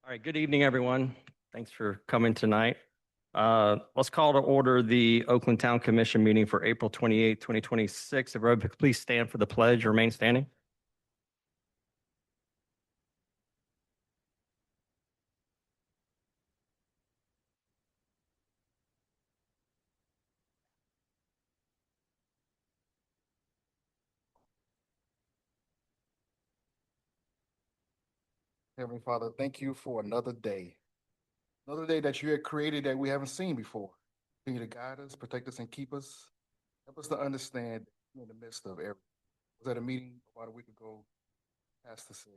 All right, good evening, everyone. Thanks for coming tonight. Let's call to order the Oakland Town Commission meeting for April 28th, 2026. If everybody could please stand for the pledge, remain standing. Heavenly Father, thank you for another day that you had created that we haven't seen before. Continue to guide us, protect us, and keep us. Help us to understand in the midst of everything. I was at a meeting about a week ago. Pastor said,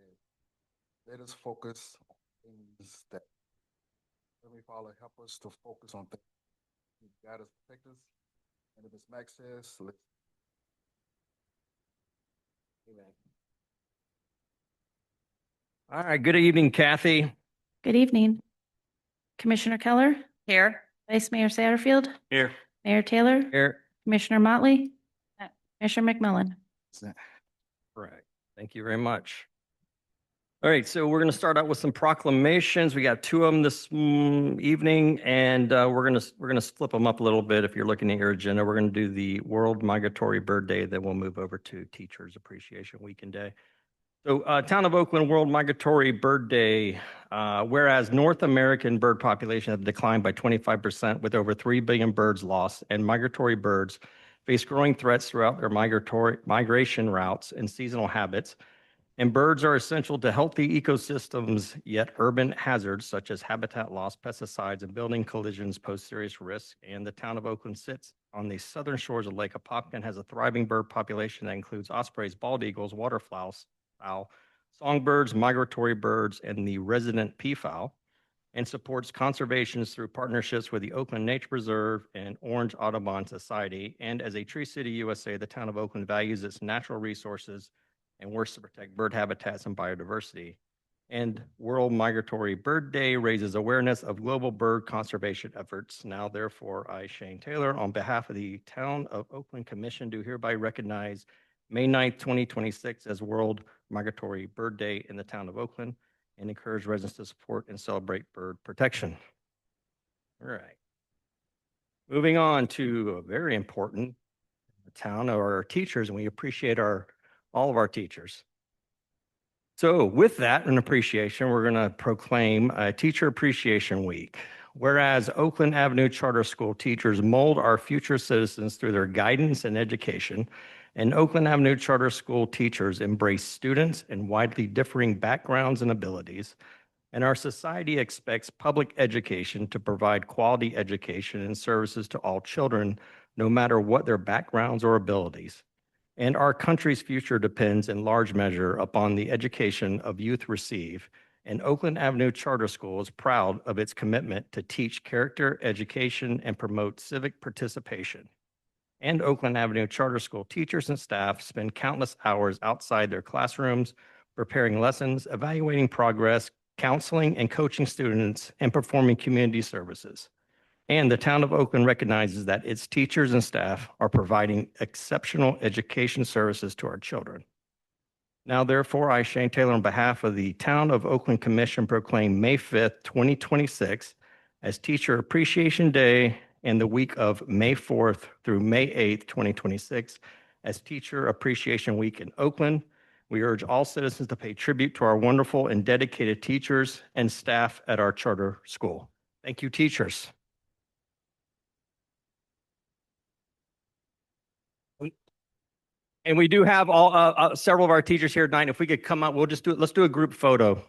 let us focus on things that, Heavenly Father, help us to focus on things. Guide us, protect us. And if Ms. Max says, let's. Amen. All right, good evening, Kathy. Good evening. Commissioner Keller, Here. Vice Mayor Satterfield, Here. Mayor Taylor, Here. Commissioner Motley, Commissioner McMillan. Correct. Thank you very much. All right, so we're going to start out with some proclamations. We got two of them this evening, and we're gonna flip them up a little bit. If you're looking at your agenda, we're going to do the World Migratory Bird Day, then we'll move over to Teachers Appreciation Week and Day. So, Town of Oakland World Migratory Bird Day. Whereas North American bird population have declined by 25%, with over 3 billion birds lost, and migratory birds face growing threats throughout their migration routes and seasonal habits. And birds are essential to healthy ecosystems, yet urban hazards such as habitat loss, pesticides, and building collisions pose serious risks. And the town of Oakland sits on the southern shores of Lake Apopka, has a thriving bird population that includes ospreys, bald eagles, waterfowl, songbirds, migratory birds, and the resident peafowl, and supports conservations through partnerships with the Oakland Nature Preserve and Orange Audubon Society. And as a Tree City USA, the town of Oakland values its natural resources and works to protect bird habitats and biodiversity. And World Migratory Bird Day raises awareness of global bird conservation efforts. Now, therefore, I, Shane Taylor, on behalf of the Town of Oakland Commission, do hereby recognize May 9th, 2026 as World Migratory Bird Day in the town of Oakland and encourage residents to support and celebrate bird protection. All right. Moving on to a very important town of our teachers, and we appreciate all of our teachers. So with that and appreciation, we're going to proclaim a Teacher Appreciation Week. Whereas Oakland Avenue Charter School teachers mold our future citizens through their guidance and education, and Oakland Avenue Charter School teachers embrace students in widely differing backgrounds and abilities, and our society expects public education to provide quality education and services to all children, no matter what their backgrounds or abilities. And our country's future depends in large measure upon the education of youth receive. And Oakland Avenue Charter School is proud of its commitment to teach character education and promote civic participation. And Oakland Avenue Charter School teachers and staff spend countless hours outside their classrooms, preparing lessons, evaluating progress, counseling and coaching students, and performing community services. And the town of Oakland recognizes that its teachers and staff are providing exceptional education services to our children. Now, therefore, I, Shane Taylor, on behalf of the Town of Oakland Commission, proclaim May 5th, 2026 as Teacher Appreciation Day and the week of May 4th through May 8th, 2026 as Teacher Appreciation Week in Oakland. We urge all citizens to pay tribute to our wonderful and dedicated teachers and staff at our charter school. Thank you, teachers. And we do have several of our teachers here tonight. If we could come up, we'll just let's do a group photo.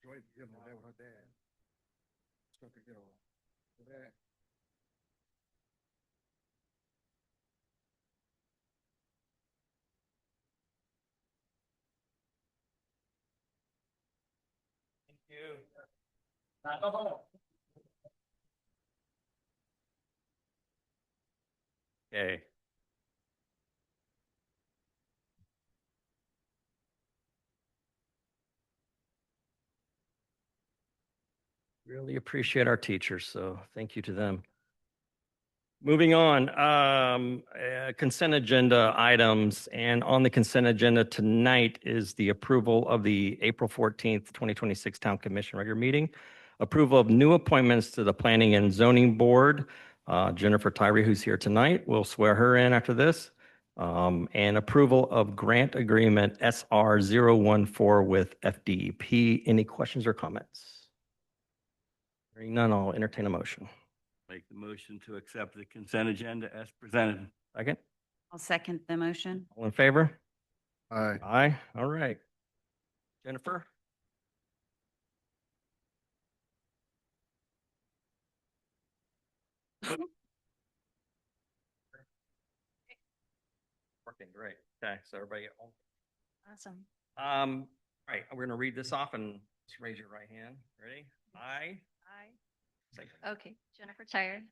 Joy, you know, that with her dad. Stuck together. That. Thank you. Okay. Really appreciate our teachers, so thank you to them. Moving on, consent agenda items, and on the consent agenda tonight is the approval of the April 14th, 2026 Town Commission regular meeting, approval of new appointments to the Planning and Zoning Board. Jennifer Tyree, who's here tonight, we'll swear her in after this, and approval of grant agreement SR 014 with FDEP. Any questions or comments? Hearing none, I'll entertain a motion. Make the motion to accept the consent agenda as presented. Second, I'll second the motion. all in favor? Aye. Aye, all right. Jennifer? Working great. Okay, so everybody at home. Awesome. All right, we're gonna read this off and just raise your right hand. Ready? I Okay, Jennifer Tyre,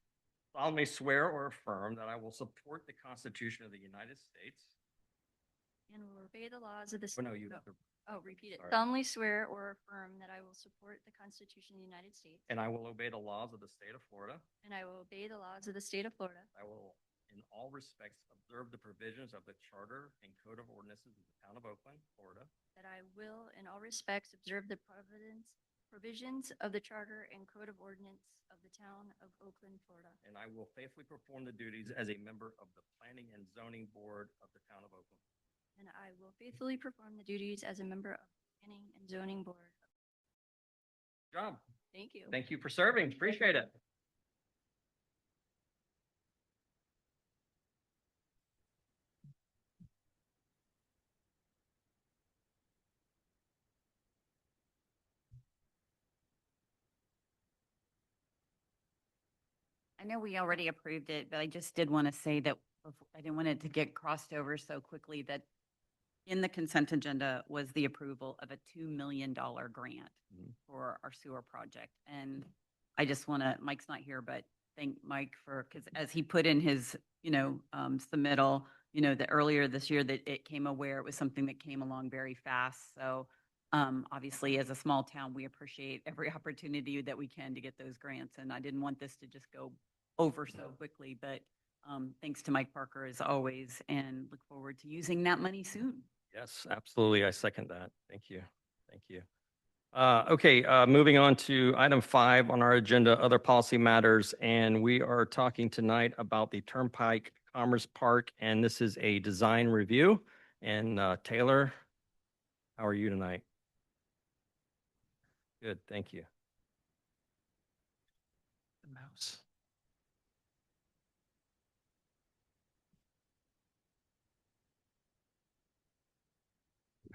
solemnly swear or affirm that I will support the Constitution of the United States. and will obey the laws of the. Oh, no, you, Repeat it. Sorry. Solemnly swear or affirm that I will support the Constitution of the United States. and I will obey the laws of the state of Florida. And I will obey the laws of the state of Florida. I will, in all respects, observe the provisions of the Charter and Code of Ordinances of the Town of Oakland, Florida, That I will, in all respects, observe the provisions of the Charter and Code of Ordinance of the Town of Oakland, Florida. and I will faithfully perform the duties as a member of the Planning and Zoning Board of the Town of Oakland. And I will faithfully perform the duties as a member of the Planning and Zoning Board. Good job. Thank you. Thank you for serving. Appreciate it. I know we already approved it, but I just did want to say that I didn't want it to get crossed over so quickly that in the consent agenda was the approval of a $2 million grant Mhm. for our sewer project. And I just want to, Mike's not here, but thank Mike for, because as he put in his, submittal, that earlier this year that it was something that came along very fast. So obviously, as a small town, we appreciate every opportunity that we can to get those grants. And I didn't want this to just go over so quickly, but thanks to Mike Parker as always, and look forward to using that money soon. Yes, absolutely. I second that. Thank you. Thank you. Okay, moving on to item 5 on our agenda, other policy matters. And we are talking tonight about the Turnpike Commerce Park, and this is a design review. And Taylor, how are you tonight? Good, thank you. The mouse.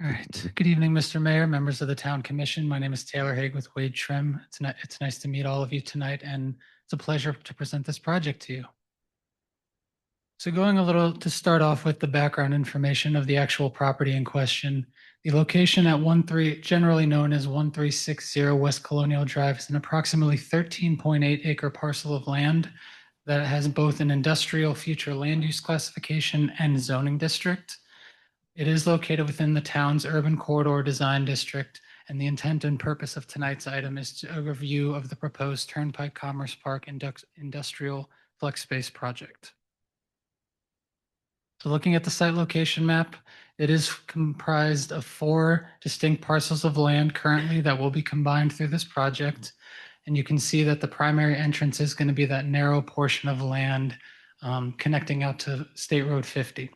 All right. Good evening, Mr. Mayor, members of the Town Commission. My name is Taylor Haig with Wade Trim. It's nice to meet all of you tonight, and it's a pleasure to present this project to you. So going a little to start off with the background information of the actual property in question, the location at 13, generally known as 1360 West Colonial Drive, is an approximately 13.8 acre parcel of land that has both an industrial future land use classification and zoning district. It is located within the town's urban corridor design district, and the intent and purpose of tonight's item is a review of the proposed Turnpike Commerce Park Industrial Flex Space project. So looking at the site location map, it is comprised of 4 distinct parcels of land currently that will be combined through this project. And you can see that the primary entrance is going to be that narrow portion of land connecting out to State Road 50.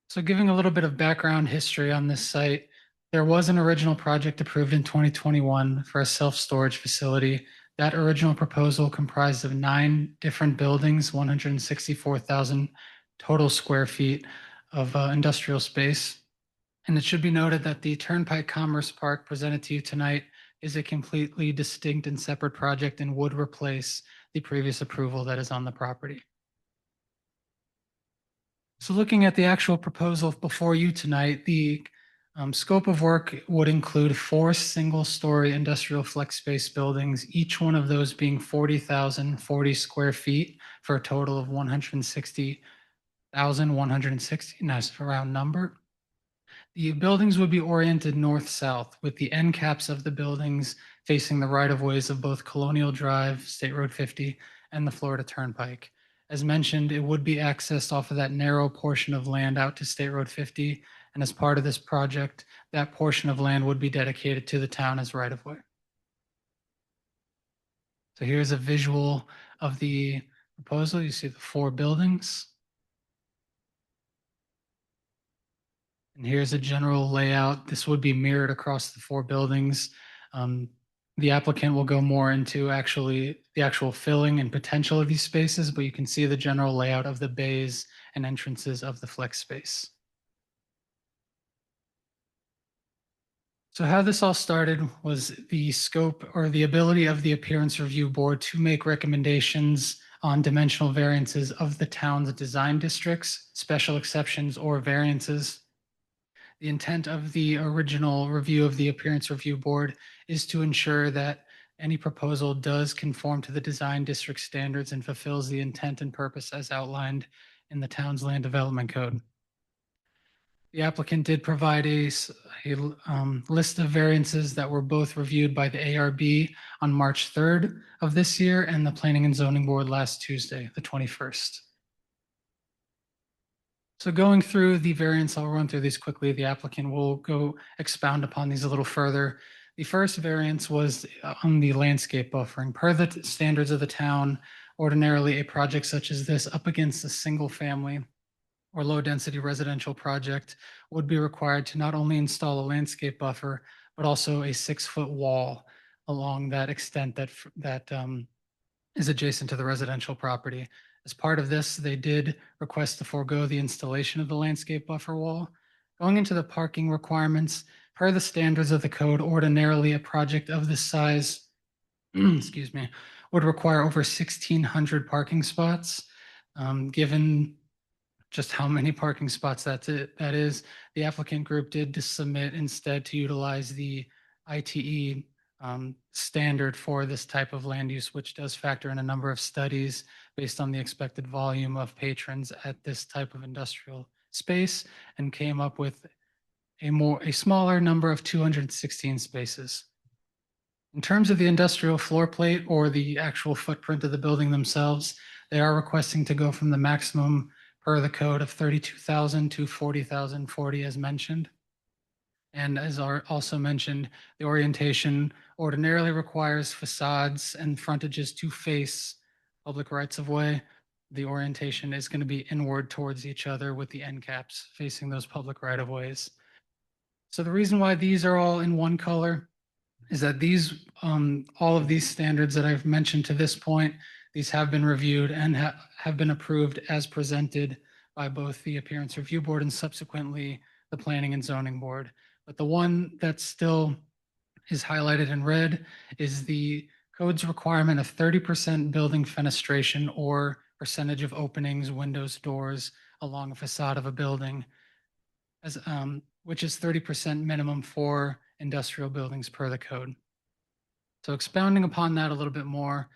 So giving a little bit of background history on this site, there was an original project approved in 2021 for a self-storage facility. That original proposal comprised of 9 different buildings, 164,000 total square feet of industrial space. And it should be noted that the Turnpike Commerce Park presented to you tonight is a completely distinct and separate project and would replace the previous approval that is on the property. So looking at the actual proposal before you tonight, the scope of work would include 4 single-story industrial flex space buildings, each one of those being 40,040 square feet for a total of 160,160, nice round number. The buildings would be oriented north-south, with the end caps of the buildings facing the right-of-ways of both Colonial Drive, State Road 50, and the Florida Turnpike. As mentioned, it would be accessed off of that narrow portion of land out to State Road 50, and as part of this project, that portion of land would be dedicated to the town as right-of-way. So here's a visual of the proposal. You see the 4 buildings. And here's a general layout. This would be mirrored across the 4 buildings. The applicant will go more into the actual filling and potential of these spaces, but you can see the general layout of the bays and entrances of the flex space. So how this all started was the scope or the ability of the Appearance Review Board to make recommendations on dimensional variances of the town's design districts, special exceptions, or variances. The intent of the original review of the Appearance Review Board is to ensure that any proposal does conform to the design district standards and fulfills the intent and purpose as outlined in the town's land development code. The applicant did provide a list of variances that were both reviewed by the ARB on March 3rd of this year and the Planning and Zoning Board last Tuesday, the 21st. So going through the variants, I'll run through these quickly. The applicant will go expound upon these a little further. The first variance was on the landscape buffering. Per the standards of the town, ordinarily a project such as this up against a single family or low density residential project would be required to not only install a landscape buffer, but also a 6-foot wall along that extent that is adjacent to the residential property. As part of this, they did request to forego the installation of the landscape buffer wall. Going into the parking requirements, per the standards of the code, ordinarily a project of this size, excuse me, would require over 1,600 parking spots. Given just how many parking spots that is, the applicant group did submit instead to utilize the ITE standard for this type of land use, which does factor in a number of studies based on the expected volume of patrons at this type of industrial space, and came up with a smaller number of 216 spaces. In terms of the industrial floor plate or the actual footprint of the building themselves, they are requesting to go from the maximum per the code of 32,000 to 40,040 as mentioned. And as also mentioned, the orientation ordinarily requires facades and frontages to face public rights of way. The orientation is going to be inward towards each other with the end caps facing those public right of ways. So the reason why these are all in one color is that all of these standards that I've mentioned to this point, these have been reviewed and have been approved as presented by both the Appearance Review Board and subsequently the Planning and Zoning Board. But the one that still is highlighted in red is the code's requirement of 30% building fenestration or percentage of openings, windows, doors along a facade of a building, which is 30% minimum for industrial buildings per the code. So expounding upon that a little bit more,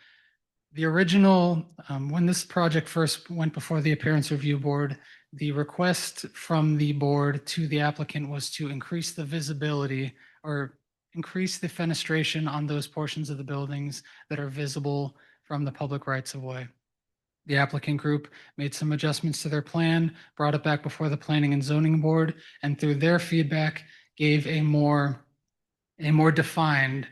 the original, when this project first went before the Appearance Review Board, the request from the board to the applicant was to increase the visibility or increase the fenestration on those portions of the buildings that are visible from the public rights of way. The applicant group made some adjustments to their plan, brought it back before the Planning and Zoning Board, and through their feedback, gave a more defined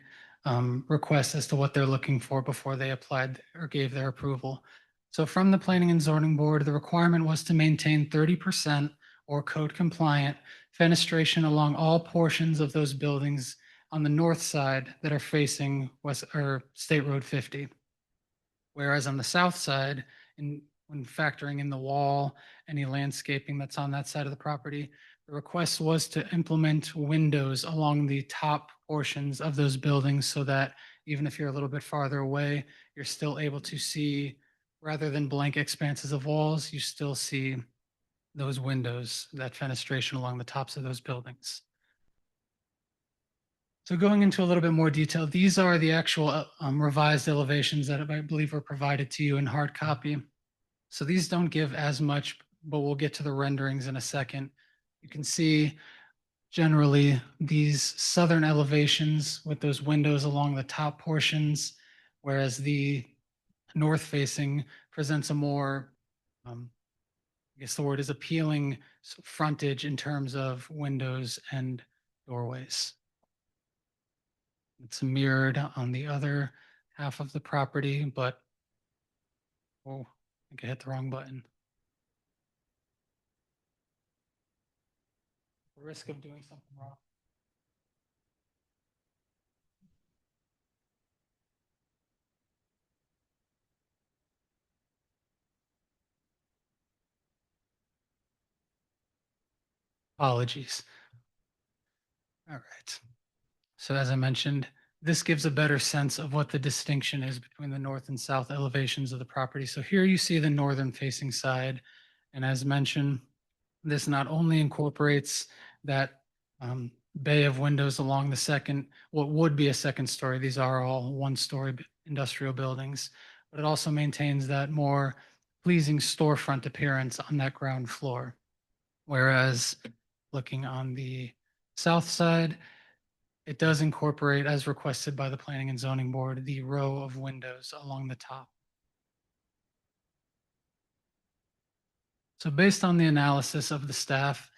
request as to what they're looking for before they applied or gave their approval. So from the Planning and Zoning Board, the requirement was to maintain 30% or code compliant fenestration along all portions of those buildings on the north side that are facing State Road 50. Whereas on the south side, when factoring in the wall, any landscaping that's on that side of the property, The request was to implement windows along the top portions of those buildings so that even if you're a little bit farther away, you're still able to see, rather than blank expanses of walls, you still see those windows, that fenestration along the tops of those buildings. So going into a little bit more detail, these are the actual revised elevations that I believe were provided to you in hard copy. So these don't give as much, but we'll get to the renderings in a second. You can see generally these southern elevations with those windows along the top portions, whereas the north facing presents a more, I guess the word is appealing frontage in terms of windows and doorways. It's mirrored on the other half of the property, but, oh, I think I hit the wrong button. Risk of doing something wrong. Apologies. All right. So as I mentioned, this gives a better sense of what the distinction is between the north and south elevations of the property. So here you see the northern facing side. And as mentioned, this not only incorporates that bay of windows along the second, what would be a second story. These are all one-story industrial buildings, but it also maintains that more pleasing storefront appearance on that ground floor. Whereas looking on the south side, it does incorporate, as requested by the Planning and Zoning Board, the row of windows along the top. So based on the analysis of the staff,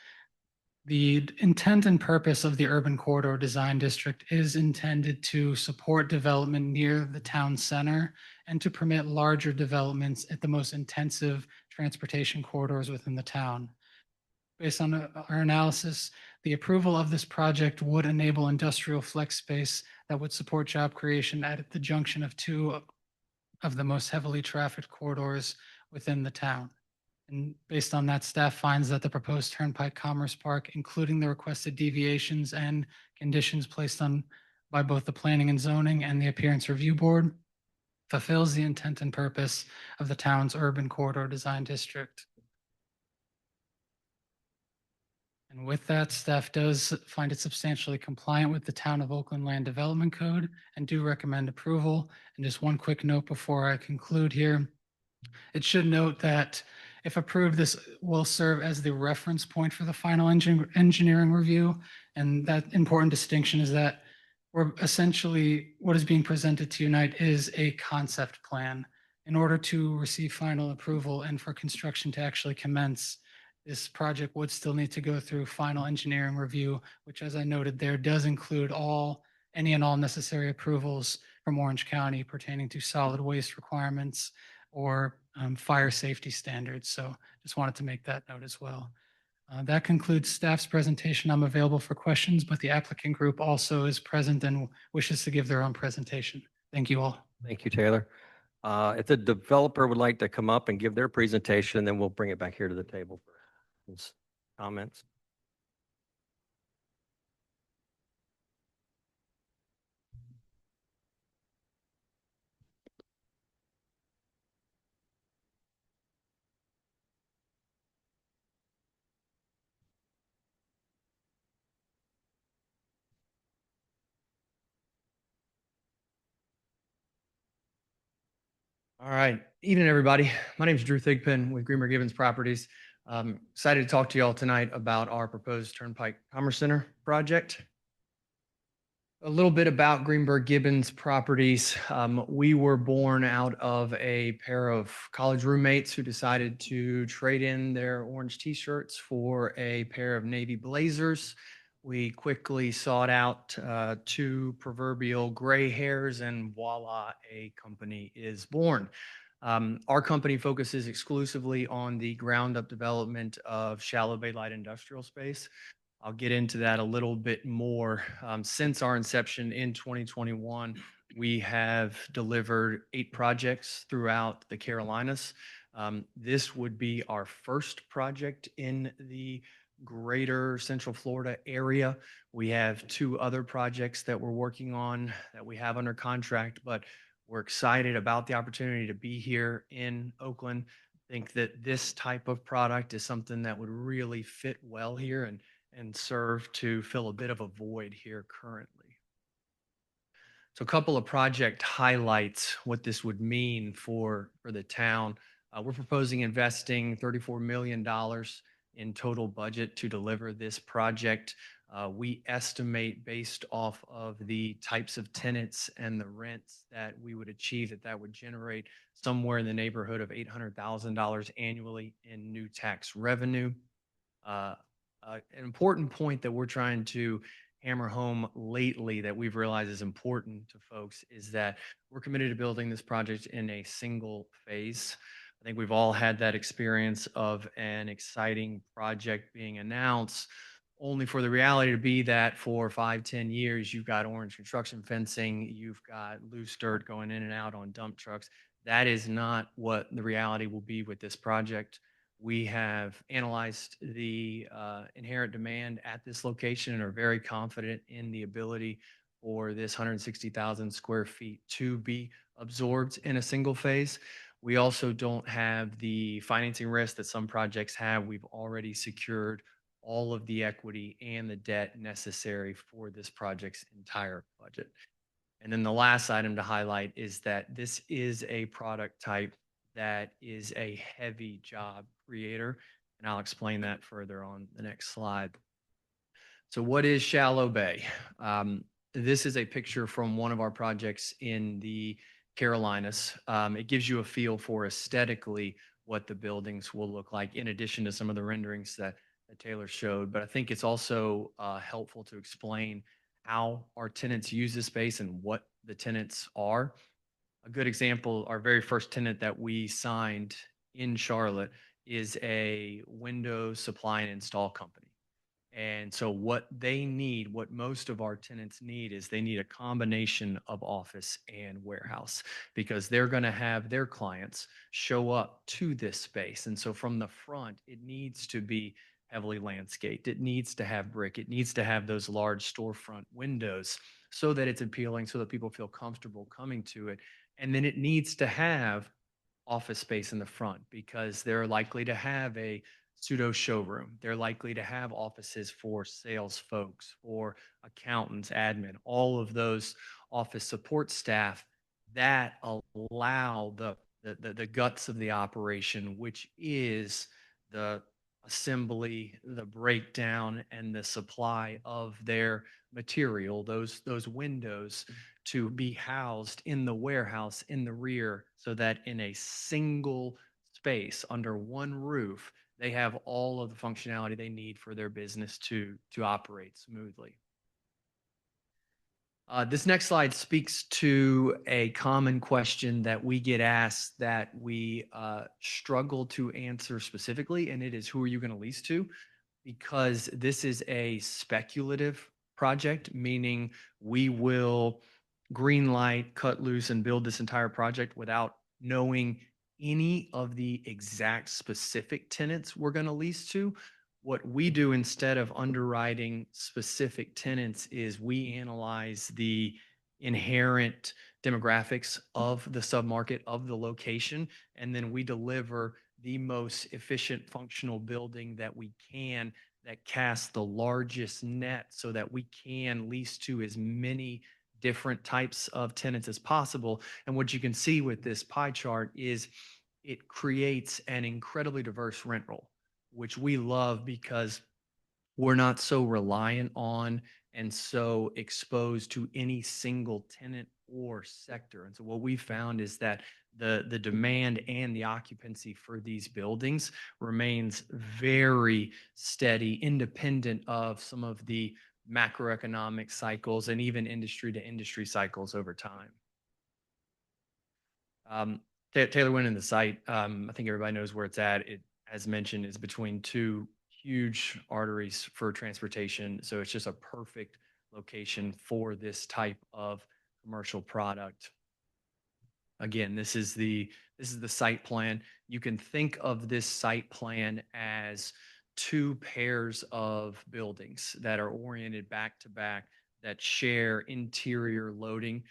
the intent and purpose of the Urban Corridor Design District is intended to support development near the town center and to permit larger developments at the most intensive transportation corridors within the town. Based on our analysis, the approval of this project would enable industrial flex space that would support job creation at the junction of two of the most heavily trafficked corridors within the town. And based on that, staff finds that the proposed Turnpike Commerce Park, including the requested deviations and conditions placed on by both the Planning and Zoning and the Appearance Review Board, fulfills the intent and purpose of the town's Urban Corridor Design District. And with that, staff does find it substantially compliant with the Town of Oakland Land Development Code and do recommend approval. And just one quick note before I conclude here. It should note that if approved, this will serve as the reference point for the final engineering review. And that important distinction is that we're essentially, what is being presented to you tonight is a concept plan. In order to receive final approval and for construction to actually commence, this project would still need to go through final engineering review, which, as I noted there, does include any and all necessary approvals from Orange County pertaining to solid waste requirements or fire safety standards. So just wanted to make that note as well. That concludes staff's presentation. I'm available for questions, but the applicant group also is present and wishes to give their own presentation. Thank you all. Thank you, Taylor. If the developer would like to come up and give their presentation, then we'll bring it back here to the table for his comments. All right. Evening, everybody. My name is Drew Thigpen with Greenberg Gibbons Properties. Excited to talk to you all tonight about our proposed Turnpike Commerce Center project. A little bit about Greenberg Gibbons Properties. We were born out of a pair of college roommates who decided to trade in their orange t-shirts for a pair of navy blazers. We quickly sought out two proverbial gray hairs, and voila, a company is born. Our company focuses exclusively on the ground-up development of shallow bay light industrial space. I'll get into that a little bit more. Since our inception in 2021, we have delivered 8 projects throughout the Carolinas. This would be our first project in the greater Central Florida area. We have 2 other projects that we're working on that we have under contract, but we're excited about the opportunity to be here in Oakland. Think that this type of product is something that would really fit well here and serve to fill a bit of a void here currently. So a couple of project highlights, what this would mean for the town. We're proposing investing $34 million in total budget to deliver this project. We estimate based off of the types of tenants and the rents that we would achieve that would generate somewhere in the neighborhood of $800,000 annually in new tax revenue. An important point that we're trying to hammer home lately that we've realized is important to folks is that we're committed to building this project in a single phase. I think we've all had that experience of an exciting project being announced, only for the reality to be that for 5-10 years, you've got orange construction fencing, you've got loose dirt going in and out on dump trucks. That is not what the reality will be with this project. We have analyzed the inherent demand at this location and are very confident in the ability for this 160,000 square feet to be absorbed in a single phase. We also don't have the financing risk that some projects have. We've already secured all of the equity and the debt necessary for this project's entire budget. And then the last item to highlight is that this is a product type that is a heavy job creator, and I'll explain that further on the next slide. So what is Shallow Bay? This is a picture from one of our projects in the Carolinas. It gives you a feel for aesthetically what the buildings will look like, in addition to some of the renderings that Taylor showed. But I think it's also helpful to explain how our tenants use this space and what the tenants are. A good example, our very first tenant that we signed in Charlotte is a window supply and install company. And so what they need, what most of our tenants need, is they need a combination of office and warehouse, because they're going to have their clients show up to this space. And so from the front, it needs to be heavily landscaped. It needs to have brick. It needs to have those large storefront windows so that it's appealing, so that people feel comfortable coming to it. And then it needs to have office space in the front, because they're likely to have a pseudo showroom. They're likely to have offices for sales folks, for accountants, admin, all of those office support staff that allow the guts of the operation, which is the assembly, the breakdown, and the supply of their material, those windows, to be housed in the warehouse in the rear, so that in a single space under one roof, they have all of the functionality they need for their business to operate smoothly. This next slide speaks to a common question that we get asked that we struggle to answer specifically, and it is, who are you going to lease to? Because this is a speculative project, meaning we will green light, cut loose, and build this entire project without knowing any of the exact specific tenants we're going to lease to. What we do, instead of underwriting specific tenants, is we analyze the inherent demographics of the submarket, of the location, and then we deliver the most efficient functional building that we can, that casts the largest net, so that we can lease to as many different types of tenants as possible. And what you can see with this pie chart is it creates an incredibly diverse rent roll, which we love, because we're not so reliant on and so exposed to any single tenant or sector. And so what we found is that the demand and the occupancy for these buildings remains very steady, independent of some of the macroeconomic cycles and even industry to industry cycles over time. Taylor went in the site. I think everybody knows where it's at. It, as mentioned, is between 2 huge arteries for transportation. So it's just a perfect location for this type of commercial product. Again, this is the site plan. You can think of this site plan as two pairs of buildings that are oriented back to back that share interior loading.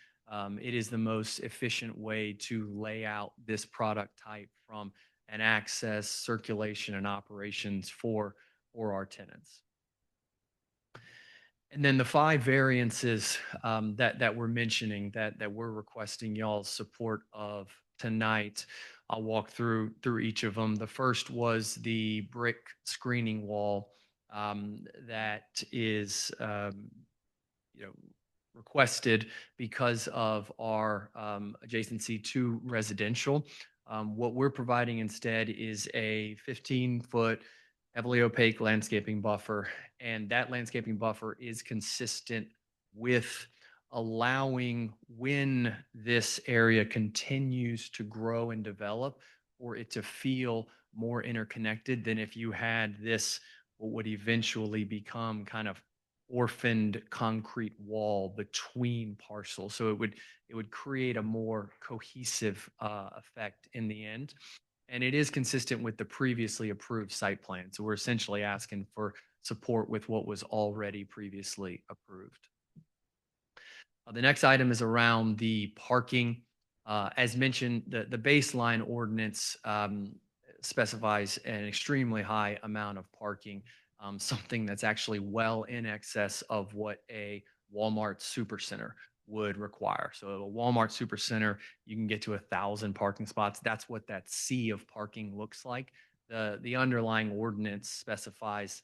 It is the most efficient way to lay out this product type from an access, circulation, and operations for our tenants. And then the five variances that we're mentioning that we're requesting y'all's support of tonight. I'll walk through each of them. The first was the brick screening wall that is requested because of our adjacency to residential. What we're providing instead is a 15-foot heavily opaque landscaping buffer, and that landscaping buffer is consistent with allowing, when this area continues to grow and develop, for it to feel more interconnected than if you had this, what would eventually become kind of orphaned concrete wall between parcels. So it would create a more cohesive effect in the end. And it is consistent with the previously approved site plan. So we're essentially asking for support with what was already previously approved. The next item is around the parking. As mentioned, the baseline ordinance specifies an extremely high amount of parking, something that's actually well in excess of what a Walmart supercenter would require. So a Walmart supercenter, you can get to 1,000 parking spots. That's what that sea of parking looks like. The underlying ordinance specifies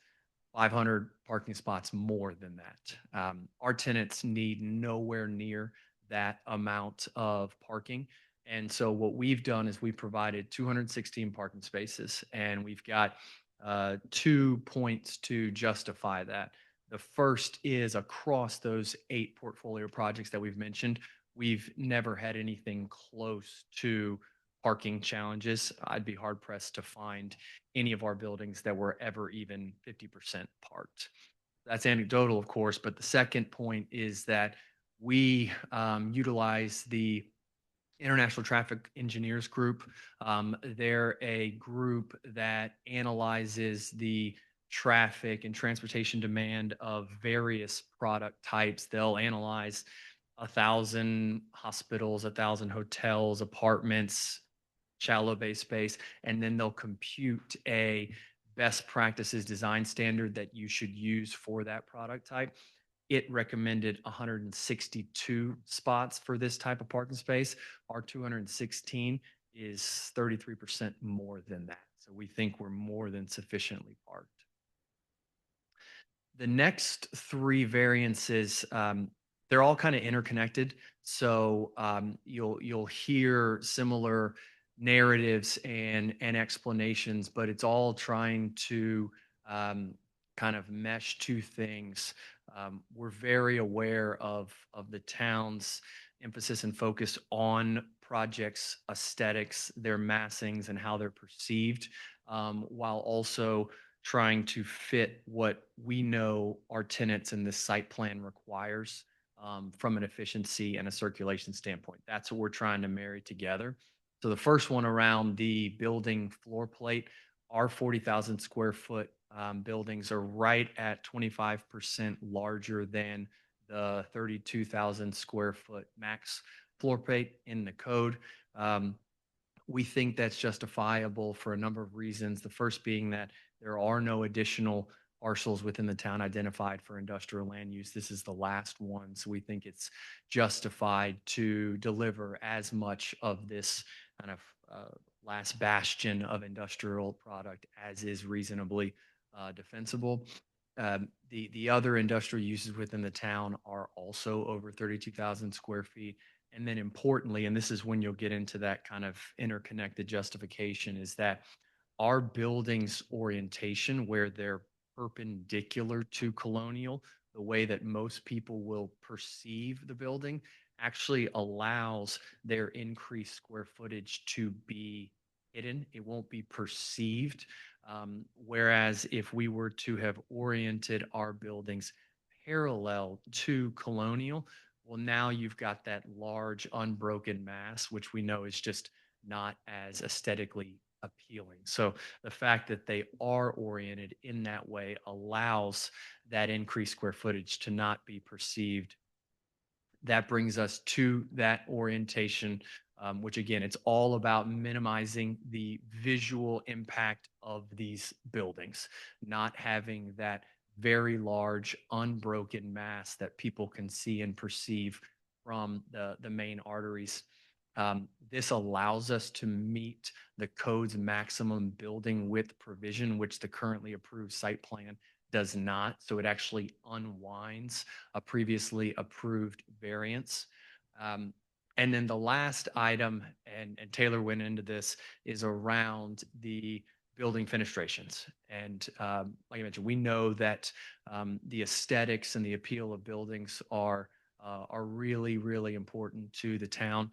500 parking spots more than that. Our tenants need nowhere near that amount of parking. And so what we've done is we provided 216 parking spaces, and we've got 2 points to justify that. The first is across those 8 portfolio projects that we've mentioned, we've never had anything close to parking challenges. I'd be hard pressed to find any of our buildings that were ever even 50% parked. That's anecdotal, of course, but the second point is that we utilize the International Traffic Engineers Group. They're a group that analyzes the traffic and transportation demand of various product types. They'll analyze 1,000 hospitals, 1,000 hotels, apartments, shallow bay space, and then they'll compute a best practices design standard that you should use for that product type. It recommended 162 spots for this type of parking space. Our 216 is 33% more than that. So we think we're more than sufficiently parked. The next 3 variances, they're all kind of interconnected. So you'll hear similar narratives and explanations, but it's all trying to kind of mesh 2 things. We're very aware of the town's emphasis and focus on projects, aesthetics, their massings, and how they're perceived, while also trying to fit what we know our tenants in this site plan requires from an efficiency and a circulation standpoint. That's what we're trying to marry together. So the first one around the building floor plate, our 40,000 square foot buildings are right at 25% larger than the 32,000 square foot max floor plate in the code. We think that's justifiable for a number of reasons. The first being that there are no additional parcels within the town identified for industrial land use. This is the last one. So we think it's justified to deliver as much of this kind of last bastion of industrial product as is reasonably defensible. The other industrial uses within the town are also over 32,000 square feet. And then importantly, and this is when you'll get into that kind of interconnected justification, is that our building's orientation, where they're perpendicular to Colonial, the way that most people will perceive the building, actually allows their increased square footage to be hidden. It won't be perceived. Whereas if we were to have oriented our buildings parallel to Colonial, well, now you've got that large unbroken mass, which we know is just not as aesthetically appealing. So the fact that they are oriented in that way allows that increased square footage to not be perceived. That brings us to that orientation, which again, it's all about minimizing the visual impact of these buildings, not having that very large unbroken mass that people can see and perceive from the main arteries. This allows us to meet the code's maximum building width provision, which the currently approved site plan does not. So it actually unwinds a previously approved variance. And then the last item, and Taylor went into this, is around the building fenestrations. And like I mentioned, we know that the aesthetics and the appeal of buildings are really, really important to the town.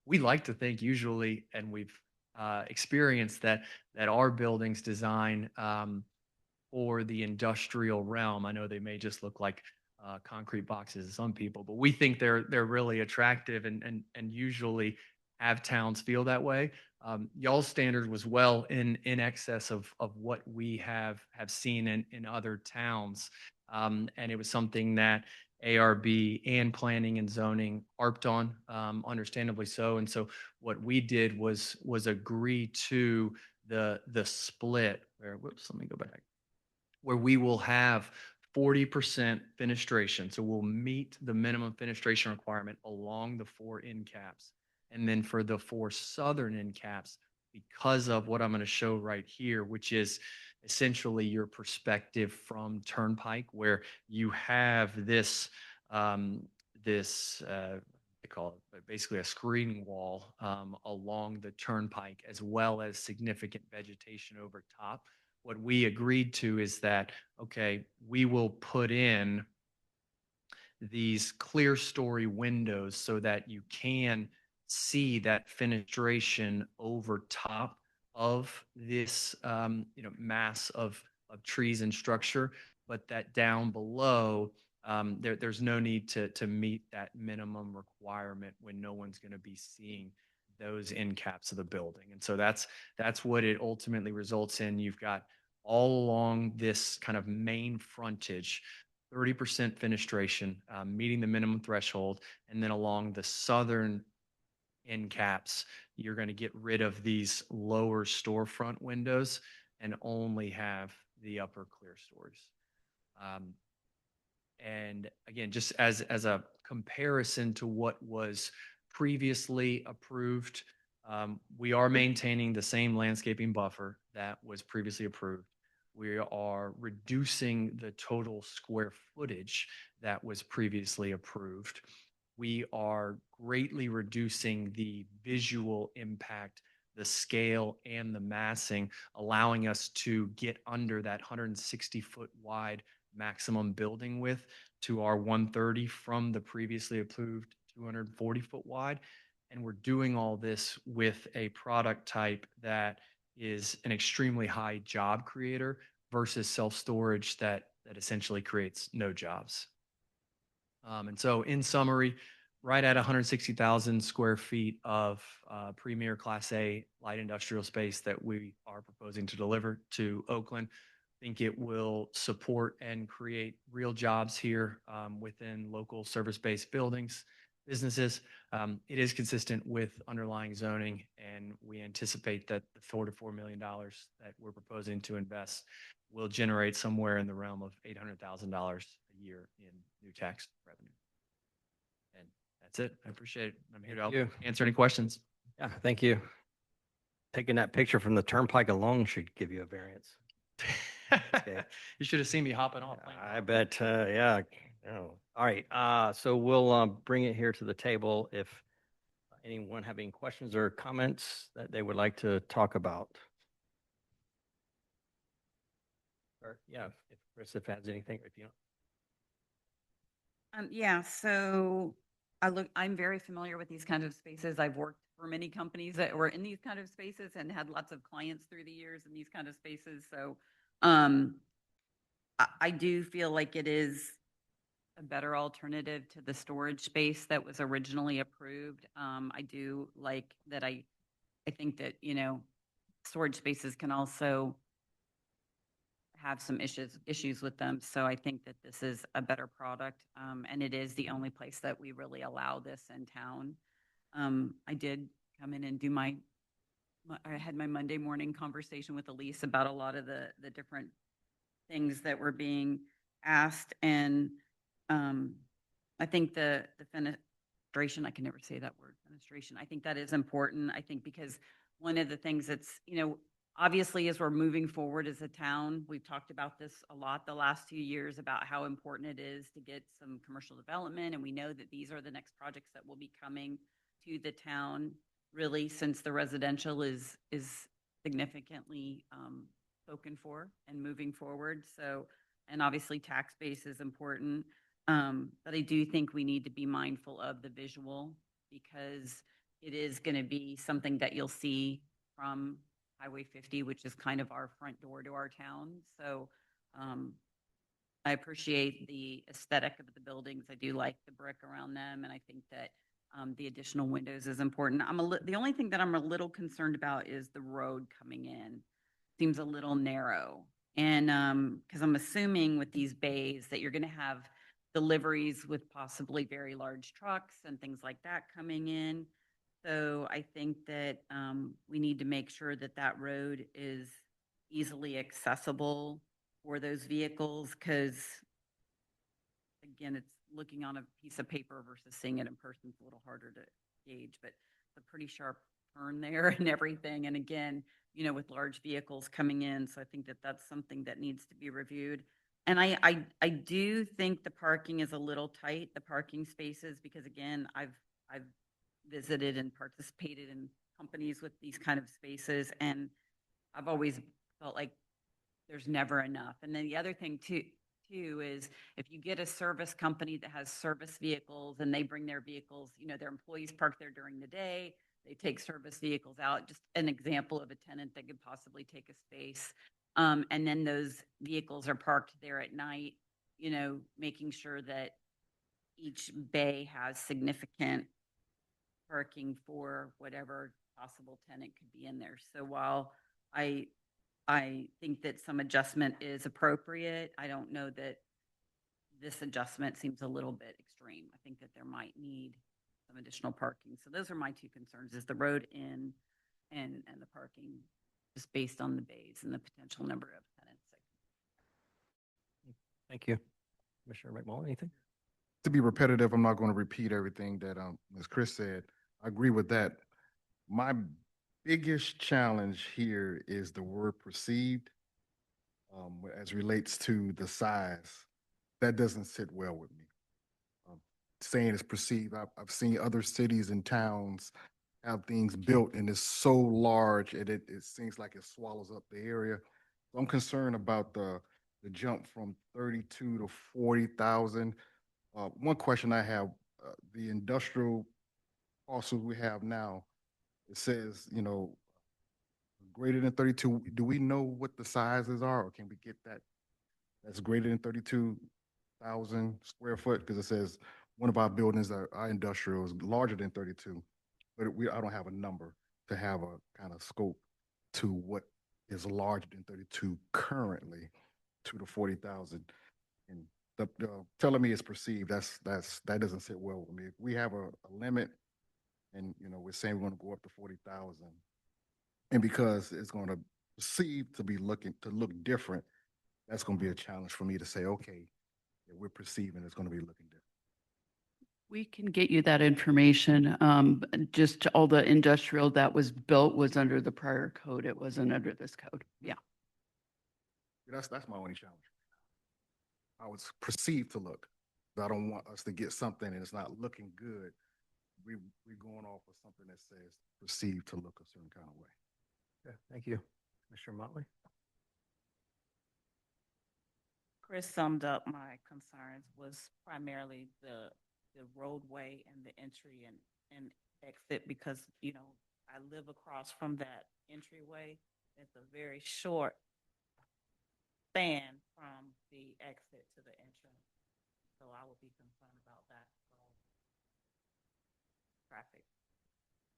We like to think usually, and we've experienced that our buildings design for the industrial realm. I know they may just look like concrete boxes to some people, but we think they're really attractive and usually have towns feel that way. Y'all's standard was well in excess of what we have seen in other towns, and it was something that ARB and planning and zoning harped on, understandably so. And so what we did was agree to the split where, whoops, let me go back, where we will have 40% fenestration. So we'll meet the minimum fenestration requirement along the 4 end caps. And then for the 4 southern end caps, because of what I'm going to show right here, which is essentially your perspective from Turnpike, where you have this, they call it basically a screening wall along the Turnpike, as well as significant vegetation over top. What we agreed to is that, okay, we will put in these clear story windows so that you can see that fenestration over top of this mass of trees and structure, but that down below there's no need to meet that minimum requirement when no one's going to be seeing those end caps of the building. And so that's what it ultimately results in. You've got all along this kind of main frontage, 30% fenestration, meeting the minimum threshold. And then along the southern end caps, you're going to get rid of these lower storefront windows and only have the upper clear stories. And again, just as a comparison to what was previously approved, we are maintaining the same landscaping buffer that was previously approved. We are reducing the total square footage that was previously approved. We are greatly reducing the visual impact, the scale, and the massing, allowing us to get under that 160-foot wide maximum building width to our 130 from the previously approved 240-foot wide. And we're doing all this with a product type that is an extremely high job creator versus self-storage that essentially creates no jobs. And so in summary, right at 160,000 square feet of premier Class A light industrial space that we are proposing to deliver to Oakland, I think it will support and create real jobs here within local service-based buildings, businesses. It is consistent with underlying zoning, and we anticipate that the $4 to $4 million that we're proposing to invest will generate somewhere in the realm of $800,000 a year in new tax revenue. And that's it. I appreciate it. I'm here to help answer any questions. Yeah, thank you. Taking that picture from the Turnpike alone should give you a variance. Okay. You should have seen me hopping off. I bet, yeah. Oh. All right, so we'll bring it here to the table if anyone have any questions or comments that they would like to talk about. Or, yeah, if Chris has anything, if you know. Yeah, so I'm very familiar with these kinds of spaces. I've worked for many companies that were in these kind of spaces and had lots of clients through the years in these kind of spaces. So I do feel like it is a better alternative to the storage space that was originally approved. I do like that. I think that, storage spaces can also have some issues with them. So I think that this is a better product. And it is the only place that we really allow this in town. I did come in and do I had my Monday morning conversation with Elise about a lot of the different things that were being asked. And I think the fenestration, I can never say that word, fenestration. I think that is important. I think because one of the things that's, obviously, as we're moving forward as a town, we've talked about this a lot the last 2 years about how important it is to get some commercial development. And we know that these are the next projects that will be coming to the town, really, since the residential is significantly spoken for and moving forward. So, and obviously tax base is important. But I do think we need to be mindful of the visual because it is going to be something that you'll see from Highway 50, which is kind of our front door to our town. So I appreciate the aesthetic of the buildings. I do like the brick around them. And I think that the additional windows is important. The only thing that I'm a little concerned about is the road coming in. Seems a little narrow. And because I'm assuming with these bays that you're going to have deliveries with possibly very large trucks and things like that coming in. So I think that we need to make sure that that road is easily accessible for those vehicles because, again, it's looking on a piece of paper versus seeing it in person is a little harder to gauge, but it's a pretty sharp turn there and everything. And again, with large vehicles coming in. So I think that that's something that needs to be reviewed. And I do think the parking is a little tight, the parking spaces, because again, I've visited and participated in companies with these kind of spaces, and I've always felt like there's never enough. And then the other thing too is if you get a service company that has service vehicles and they bring their vehicles, their employees park there during the day, they take service vehicles out, just an example of a tenant that could possibly take a space. And then those vehicles are parked there at night, making sure that each bay has significant parking for whatever possible tenant could be in there. So while I think that some adjustment is appropriate, I don't know that this adjustment seems a little bit extreme. I think that there might need some additional parking. So those are my two concerns, is the road in and the parking, just based on the bays and the potential number of tenants. Thank you. Commissioner McMullen, anything? To be repetitive, I'm not going to repeat everything that Ms. Chris said. I agree with that. My biggest challenge here is the word perceived as relates to the size. That doesn't sit well with me. Saying it's perceived, I've seen other cities and towns have things built and it's so large and it seems like it swallows up the area. So I'm concerned about the jump from 32 to 40,000. One question I have, the industrial parcels we have now, it says, greater than 32. Do we know what the sizes are, or can we get that that's greater than 32,000 square foot? Because it says one of our buildings, our industrial, is larger than 32, but I don't have a number to have a kind of scope to what is larger than 32 currently to the 40,000. And the telling me it's perceived, that doesn't sit well with me. If we have a limit and, we're saying we're going to go up to 40,000, and because it's going to perceive to look different, that's going to be a challenge for me to say, okay, yeah, we're perceiving it's going to be looking different. We can get you that information. Just all the industrial that was built was under the prior code. It wasn't under this code. Yeah. That's my only challenge. How it's perceived to look. I don't want us to get something and it's not looking good. We're going off of something that says perceived to look a certain kind of way. Okay, thank you. Commissioner Motley? Chris summed up my concerns was primarily the roadway and the entry and exit because, I live across from that entryway. It's a very short span from the exit to the entrance. So I would be concerned about that. Traffic.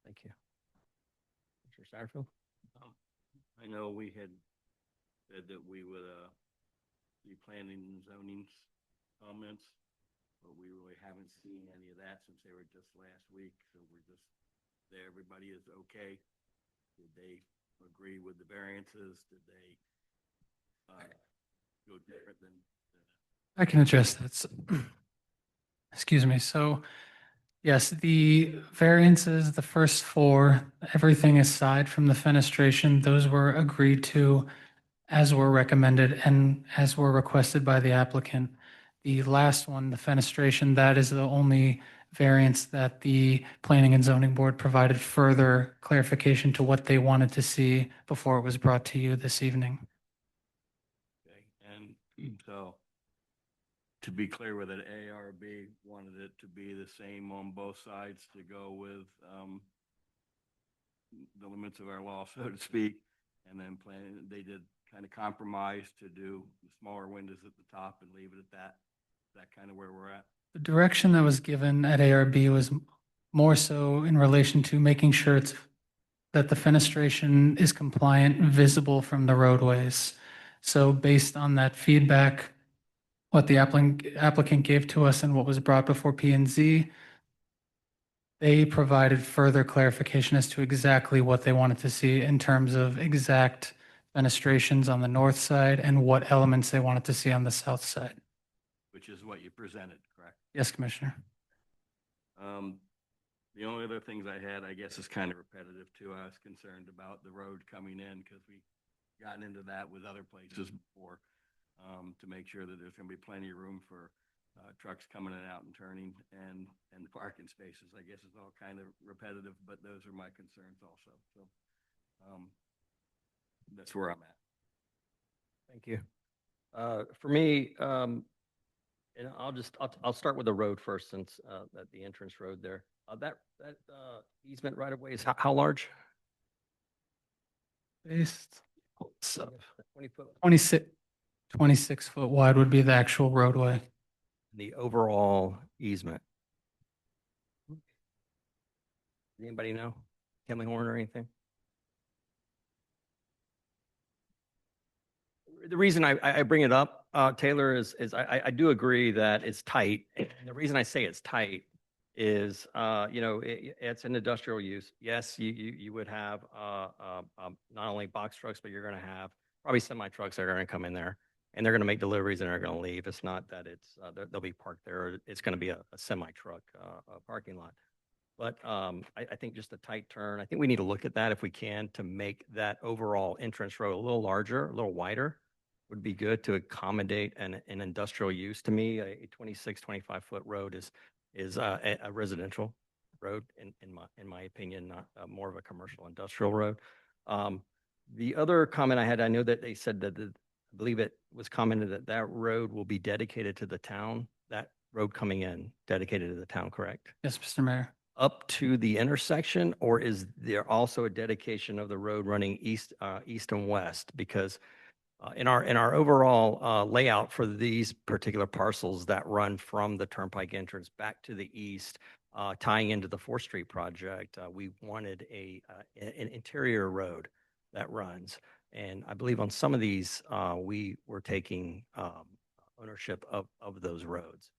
Thank you. Commissioner Satterfield? I know we had said that we would, be planning and zoning comments, but we really haven't seen any of that since they were just last week, so we're just, there, everybody is okay? Did they agree with the variances? Did they, go different than? I can address that. Excuse me. So yes, the variances, the first four, everything aside from the fenestration, those were agreed to as were recommended and as were requested by the applicant. The last one, the fenestration, that is the only variance that the Planning and Zoning Board provided further clarification to what they wanted to see before it was brought to you this evening. Okay, and so to be clear with it, ARB wanted it to be the same on both sides to go with the limits of our law, so to speak, and then they did kind of compromise to do the smaller windows at the top and leave it at that. Is that kind of where we're at? The direction that was given at ARB was more so in relation to making sure that the fenestration is compliant, visible from the roadways. So based on that feedback, what the applicant gave to us and what was brought before P&Z, they provided further clarification as to exactly what they wanted to see in terms of exact fenestrations on the north side and what elements they wanted to see on the south side. Which is what you presented, correct? Yes, Commissioner. The only other things I had, I guess, is kind of repetitive too. I was concerned about the road coming in because we gotten into that with other places before, to make sure that there's going to be plenty of room for trucks coming in and out and turning, and the parking spaces. I guess it's all kind of repetitive, but those are my concerns also. So that's where I'm at. Thank you. For me, and I'll start with the road first, since that the entrance road there. That easement right of way is how large? Based, 20 foot. 26 foot wide would be the actual roadway. The overall easement. Anybody know? Kimley Horn or anything? The reason I bring it up, Taylor, is I do agree that it's tight. And the reason I say it's tight is, it's an industrial use. Yes, you would have not only box trucks, but you're going to have probably semi trucks that are going to come in there, and they're going to make deliveries and they're going to leave. It's not that it's they'll be parked there. It's going to be a semi truck parking lot. But I think just a tight turn. I think we need to look at that if we can, to make that overall entrance road a little larger, a little wider. Would be good to accommodate an industrial use. To me, a 26, 25 foot road is a residential road in my opinion, not more of a commercial industrial road. The other comment I had, I know that they said that I believe it was commented that that road will be dedicated to the town. That road coming in dedicated to the town, correct? Yes, Mr. Mayor. Up to the intersection, or is there also a dedication of the road running east and west? Because in our overall layout for these particular parcels that run from the Turnpike entrance back to the east, tying into the 4th Street project, we wanted an interior road that runs. And I believe on some of these, we were taking ownership of those roads.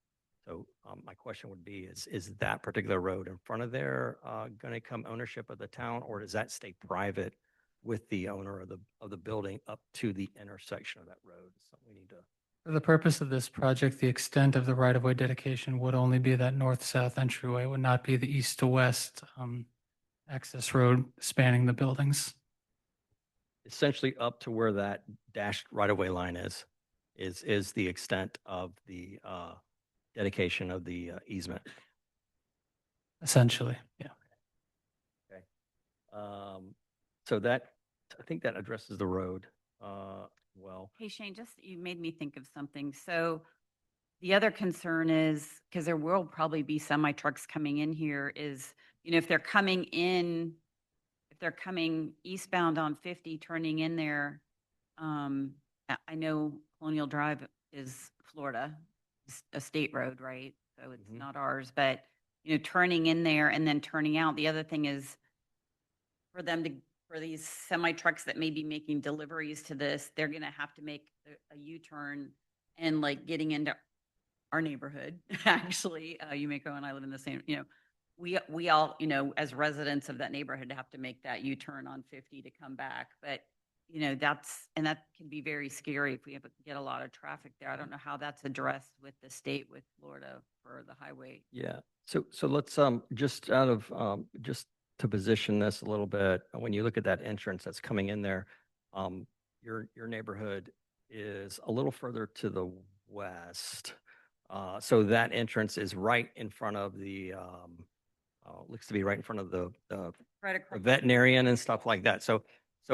So my question would be, is that particular road in front of there going to come ownership of the town, or does that stay private with the owner of the building up to the intersection of that road? So we need to. For the purpose of this project, the extent of the right-of-way dedication would only be that north-south entryway, would not be the east to west access road spanning the buildings. Essentially up to where that dashed right-of-way line is the extent of the dedication of the easement. Essentially, yeah. Okay. So that, I think that addresses the road well. Hey, Shane, you made me think of something. So the other concern is, because there will probably be semi trucks coming in here, is, if they're coming eastbound on 50, turning in there, I know Colonial Drive is Florida, it's a state road, right? So it's not ours, but, turning in there and then turning out. The other thing is for them to for these semi trucks that may be making deliveries to this, they're gonna have to make a U-turn and like getting into our neighborhood, actually. Yumiko and I live in the same, we all, as residents of that neighborhood have to make that U-turn on 50 to come back. But, that can be very scary if we get a lot of traffic there. I don't know how that's addressed with the state, with Florida for the highway. Yeah. So let's, just out of, just to position this a little bit, when you look at that entrance that's coming in there, your neighborhood is a little further to the west. So that entrance is right in front of the, looks to be right in front of the Right across. veterinarian and stuff like that. So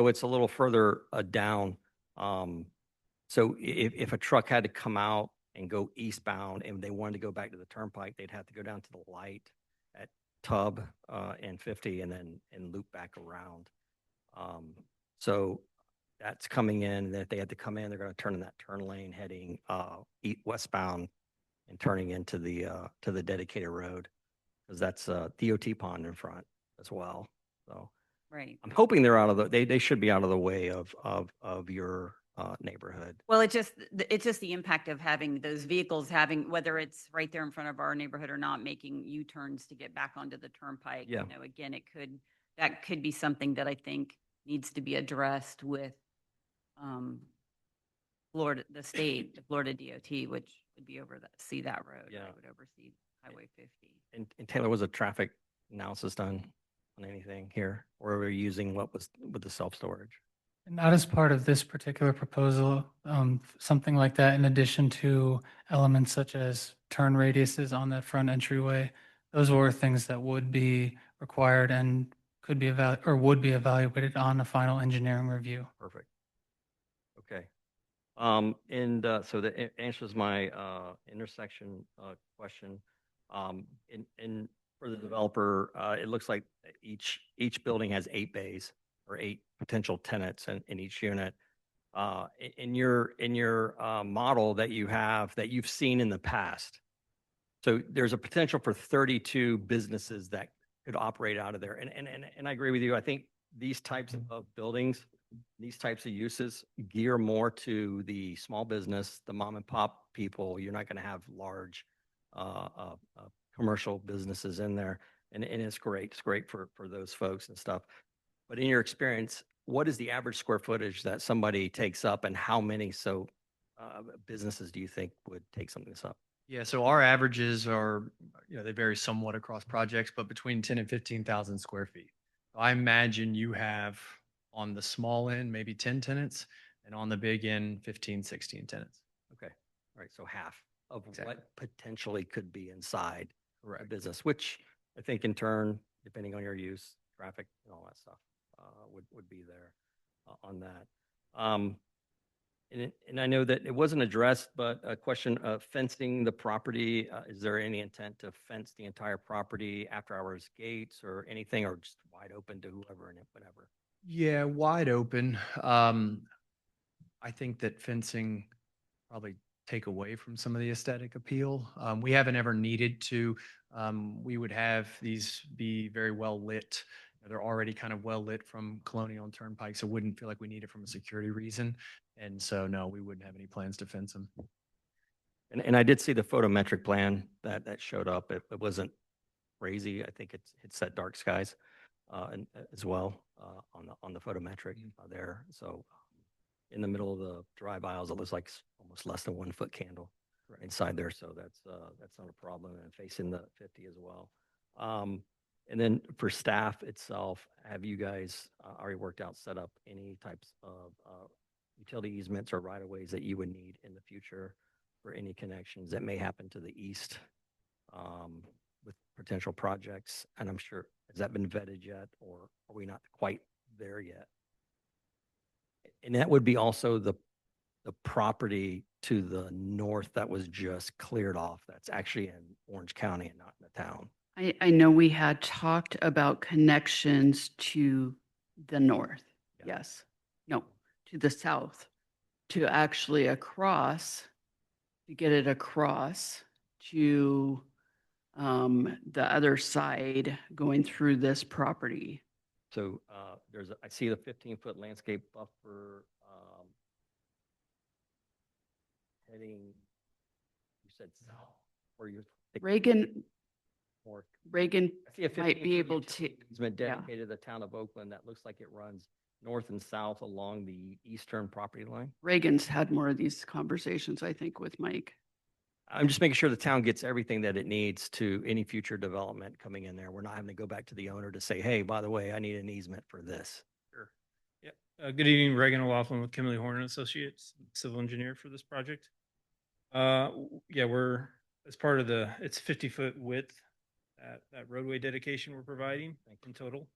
it's a little further down. So if a truck had to come out and go eastbound and they wanted to go back to the turnpike, they'd have to go down to the light at Tubb and 50 and then loop back around. So that's coming in. And if they had to come in, they're going to turn in that turn lane heading westbound and turning into the to the dedicated road, because that's DOT pond in front as well. So Right. I'm hoping they're out of they should be out of the way of your neighborhood. Well, it's just the impact of having those vehicles whether it's right there in front of our neighborhood or not, making U-turns to get back onto the turnpike. Yeah. Again, that could be something that I think needs to be addressed with Florida, the state, the Florida DOT, which would be see that road. Yeah. Would oversee Highway 50. And Taylor, was a traffic analysis done on anything here, or were you using what was with the self-storage? Not as part of this particular proposal, something like that, in addition to elements such as turn radiuses on that front entryway. Those were things that would be required and could be would be evaluated on a final engineering review. Perfect. Okay. So that answers my intersection question. And for the developer, it looks like each building has 8 bays or 8 potential tenants in each unit. In your model that you've seen in the past, so there's a potential for 32 businesses that could operate out of there. And I agree with you. I think these types of buildings, these types of uses gear more to the small business, the mom and pop people. You're not going to have large commercial businesses in there. And it's great. It's great for those folks and stuff. But in your experience, what is the average square footage that somebody takes up, and how many businesses do you think would take something this up? Yeah, so our averages are, they vary somewhat across projects, but between 10 and 15,000 square feet. So I imagine you have on the small end, maybe 10 tenants, and on the big end, 15, 16 tenants. Okay. All right. So half of Exactly. what potentially could be inside a Correct. business, which I think in turn, depending on your use, traffic and all that stuff, would be there on that. And I know that it wasn't addressed, but a question of fencing the property. Is there any intent to fence the entire property, after hours gates or anything, or just wide open to whoever and whatever? Yeah, wide open. I think that fencing probably take away from some of the aesthetic appeal. We haven't ever needed to. We would have these be very well lit. They're already kind of well lit from Colonial and Turnpike, so wouldn't feel like we need it from a security reason. And so, no, we wouldn't have any plans to fence them. And I did see the photometric plan that showed up. It wasn't crazy. I think it's set dark skies and as well on the photometric there. So in the middle of the drive aisles, it looks like almost less than 1 foot candle inside there. So that's not a problem, and facing the 50 as well. And then for staff itself, have you guys already worked out, set up any types of utility easements or right of ways that you would need in the future for any connections that may happen to the east with potential projects? And I'm sure, has that been vetted yet, or are we not quite there yet? And that would be also the property to the north that was just cleared off. That's actually in Orange County and not in the town. I know we had talked about connections to the north. Yeah. Yes. No, to the south, to actually across, to get it across to the other side going through this property So I see the 15-foot landscape buffer heading, you said south, or you're thinking Reagan, north? Reagan I see a might 15-foot be able to, utility easement yeah. dedicated to the town of Oakland that looks like it runs north and south along the eastern property line. Reagan's had more of these conversations, I think, with Mike. I'm just making sure the town gets everything that it needs to any future development coming in there. We're not having to go back to the owner to say, hey, by the way, I need an easement for this. Sure. Yep. Good evening, Reagan O'Laughlin with Kimley Horn and Associates, civil engineer for this project. Yeah, we're, as part of it's 50-foot width, that roadway dedication we're providing in total.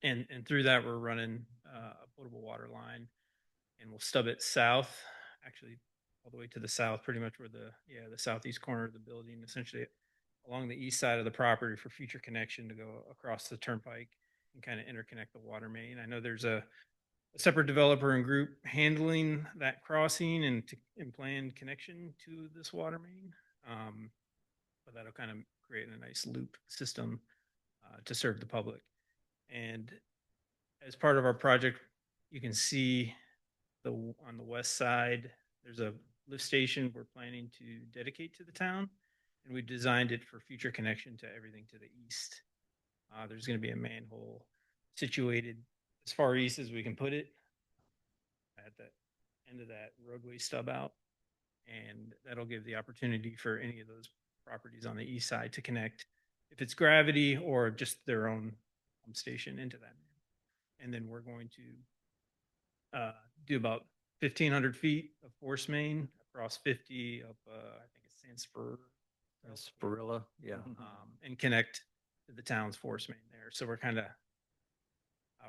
And through that, we're running a potable water line, and we'll stub it south, actually all the way to the south, pretty much where the southeast corner of the building, essentially along the east side of the property for future connection to go across the turnpike and kind of interconnect the water main. I know there's a separate developer and group handling that crossing and planned connection to this water main. But that'll kind of create a nice loop system to serve the public. And as part of our project, you can see on the west side, there's a lift station we're planning to dedicate to the town, and we designed it for future connection to everything to the east. There's going to be a manhole situated as far east as we can put it at the end of that roadway stub out, and that'll give the opportunity for any of those properties on the east side to connect, if it's gravity or just their own pump station, into that. And then we're going to do about 1,500 feet of force main across 50 up, I think it's Spirilla, yeah. and connect to the town's force main there. So we're kind of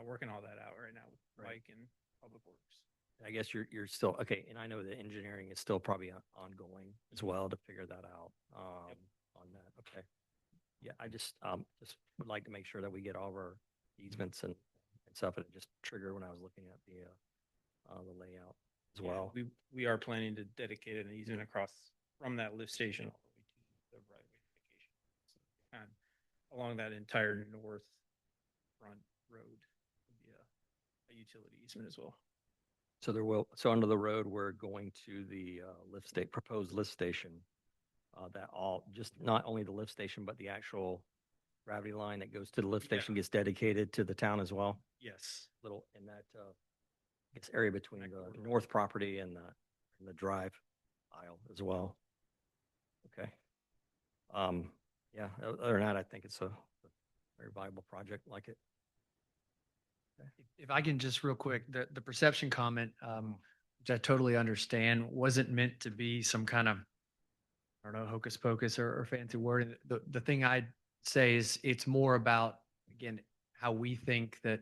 working all that out right now with Mike and Public Works. I guess you're still, okay, and I know the engineering is still probably ongoing as well to figure that out on that. Okay. Yeah, I just would like to make sure that we get all of our easements and stuff, and it just triggered when I was looking at the layout as well. We are planning to dedicate an easement across from that lift station all the way to the right of vacation. So kind of along that entire north front road would be a utility easement as well. So under the road, we're going to the proposed lift station. Just not only the lift station, but the actual gravity line that goes to the lift station gets dedicated to the town as well. Yes. Little in that area between the north property and the drive aisle as well. Okay. Yeah. Other than that, I think it's a very viable project. Like it. If I can just real quick, the perception comment, which I totally understand, wasn't meant to be some kind of, I don't know, hocus pocus or fancy word. The thing I'd say is it's more about, again, how we think that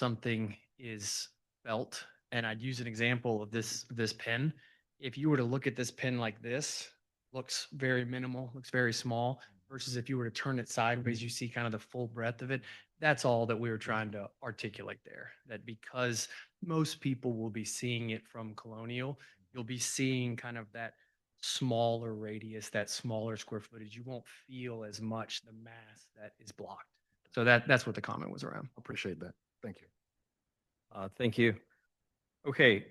something is felt. And I'd use an example of this pen. If you were to look at this pen like this, looks very minimal, looks very small, versus if you were to turn it sideways, you see kind of the full breadth of it. That's all that we were trying to articulate there. That because most people will be seeing it from Colonial, you'll be seeing kind of that smaller radius, that smaller square footage. You won't feel as much the mass that is blocked. So that's what the comment was around. Appreciate that. Thank you. Thank you. Okay,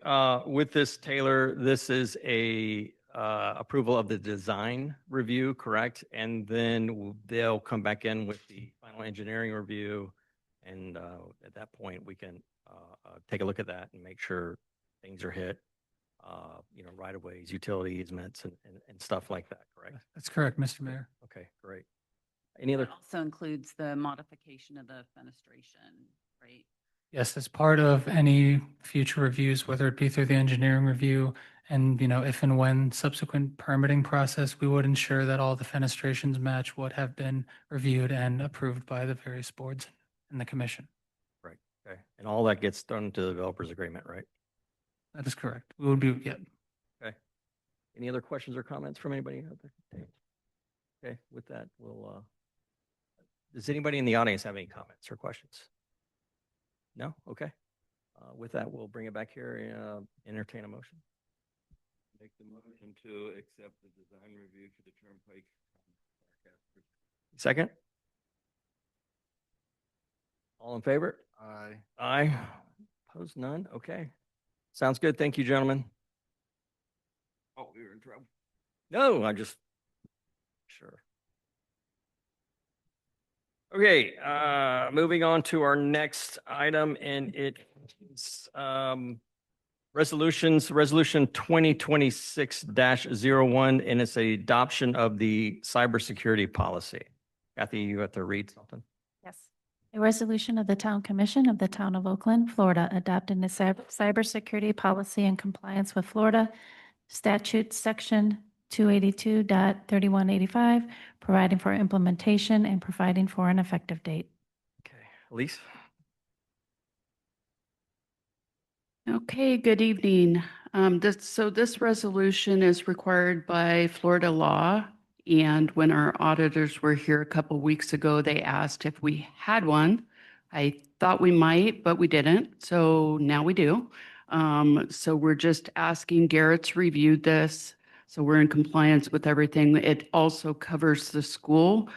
with this, Taylor, this is a approval of the design review, correct? And then they'll come back in with the final engineering review. And at that point, we can take a look at that and make sure things are hit, right of ways, utility easements and stuff like that, correct? That's correct, Mr. Mayor. Okay, great. Any other? That also includes the modification of the fenestration, right? Yes, as part of any future reviews, whether it be through the engineering review and, if and when subsequent permitting process, we would ensure that all the fenestrations match what have been reviewed and approved by the various boards and the commission. Right, okay. And all that gets done to the developer's agreement, right? That is correct. We would be, yeah. Okay. Any other questions or comments from anybody out there? Okay, with that, does anybody in the audience have any comments or questions? No? Okay. With that, we'll bring it back here and entertain a motion. Make the motion to accept the design review for the Turnpike. Second? All in favor? Aye. Aye. Opposed, none? Okay. Sounds good. Thank you, gentlemen. Oh, we were in trouble. No, I just, sure. Okay, moving on to our next item, and it's resolution 2026-01, and it's a adoption of the cybersecurity policy. Kathy, you have to read something? Yes. A resolution of the Town Commission of the Town of Oakland, Florida, adopting the cybersecurity policy in compliance with Florida Statute Section 282.3185, providing for implementation and providing for an effective date. Okay, Elise? Okay, good evening. This resolution is required by Florida law. And when our auditors were here a couple weeks ago, they asked if we had one. I thought we might, but we didn't. So now we do. So we're just asking, Garrett's reviewed this. So we're in compliance with everything. It also covers the school.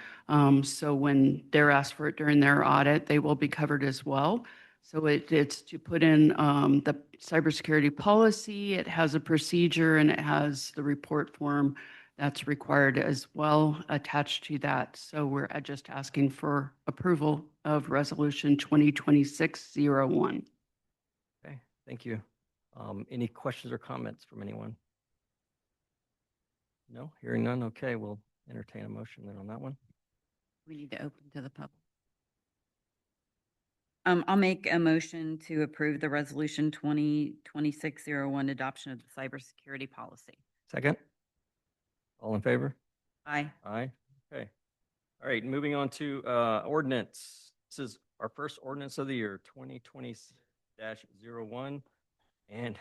So when they're asked for it during their audit, they will be covered as well. So it's to put in the cybersecurity policy. It has a procedure and it has the report form that's required as well attached to that. So we're just asking for approval of resolution 2026-01. Okay, thank you. Any questions or comments from anyone? No, hearing none. Okay, we'll entertain a motion then on that one. We need to open to the public. I'll make a motion to approve the resolution 2026-01 adoption of the cybersecurity policy. Second? All in favor? Aye. Aye. Okay. All right, moving on to ordinance. This is our first ordinance of the year, 2020-01. And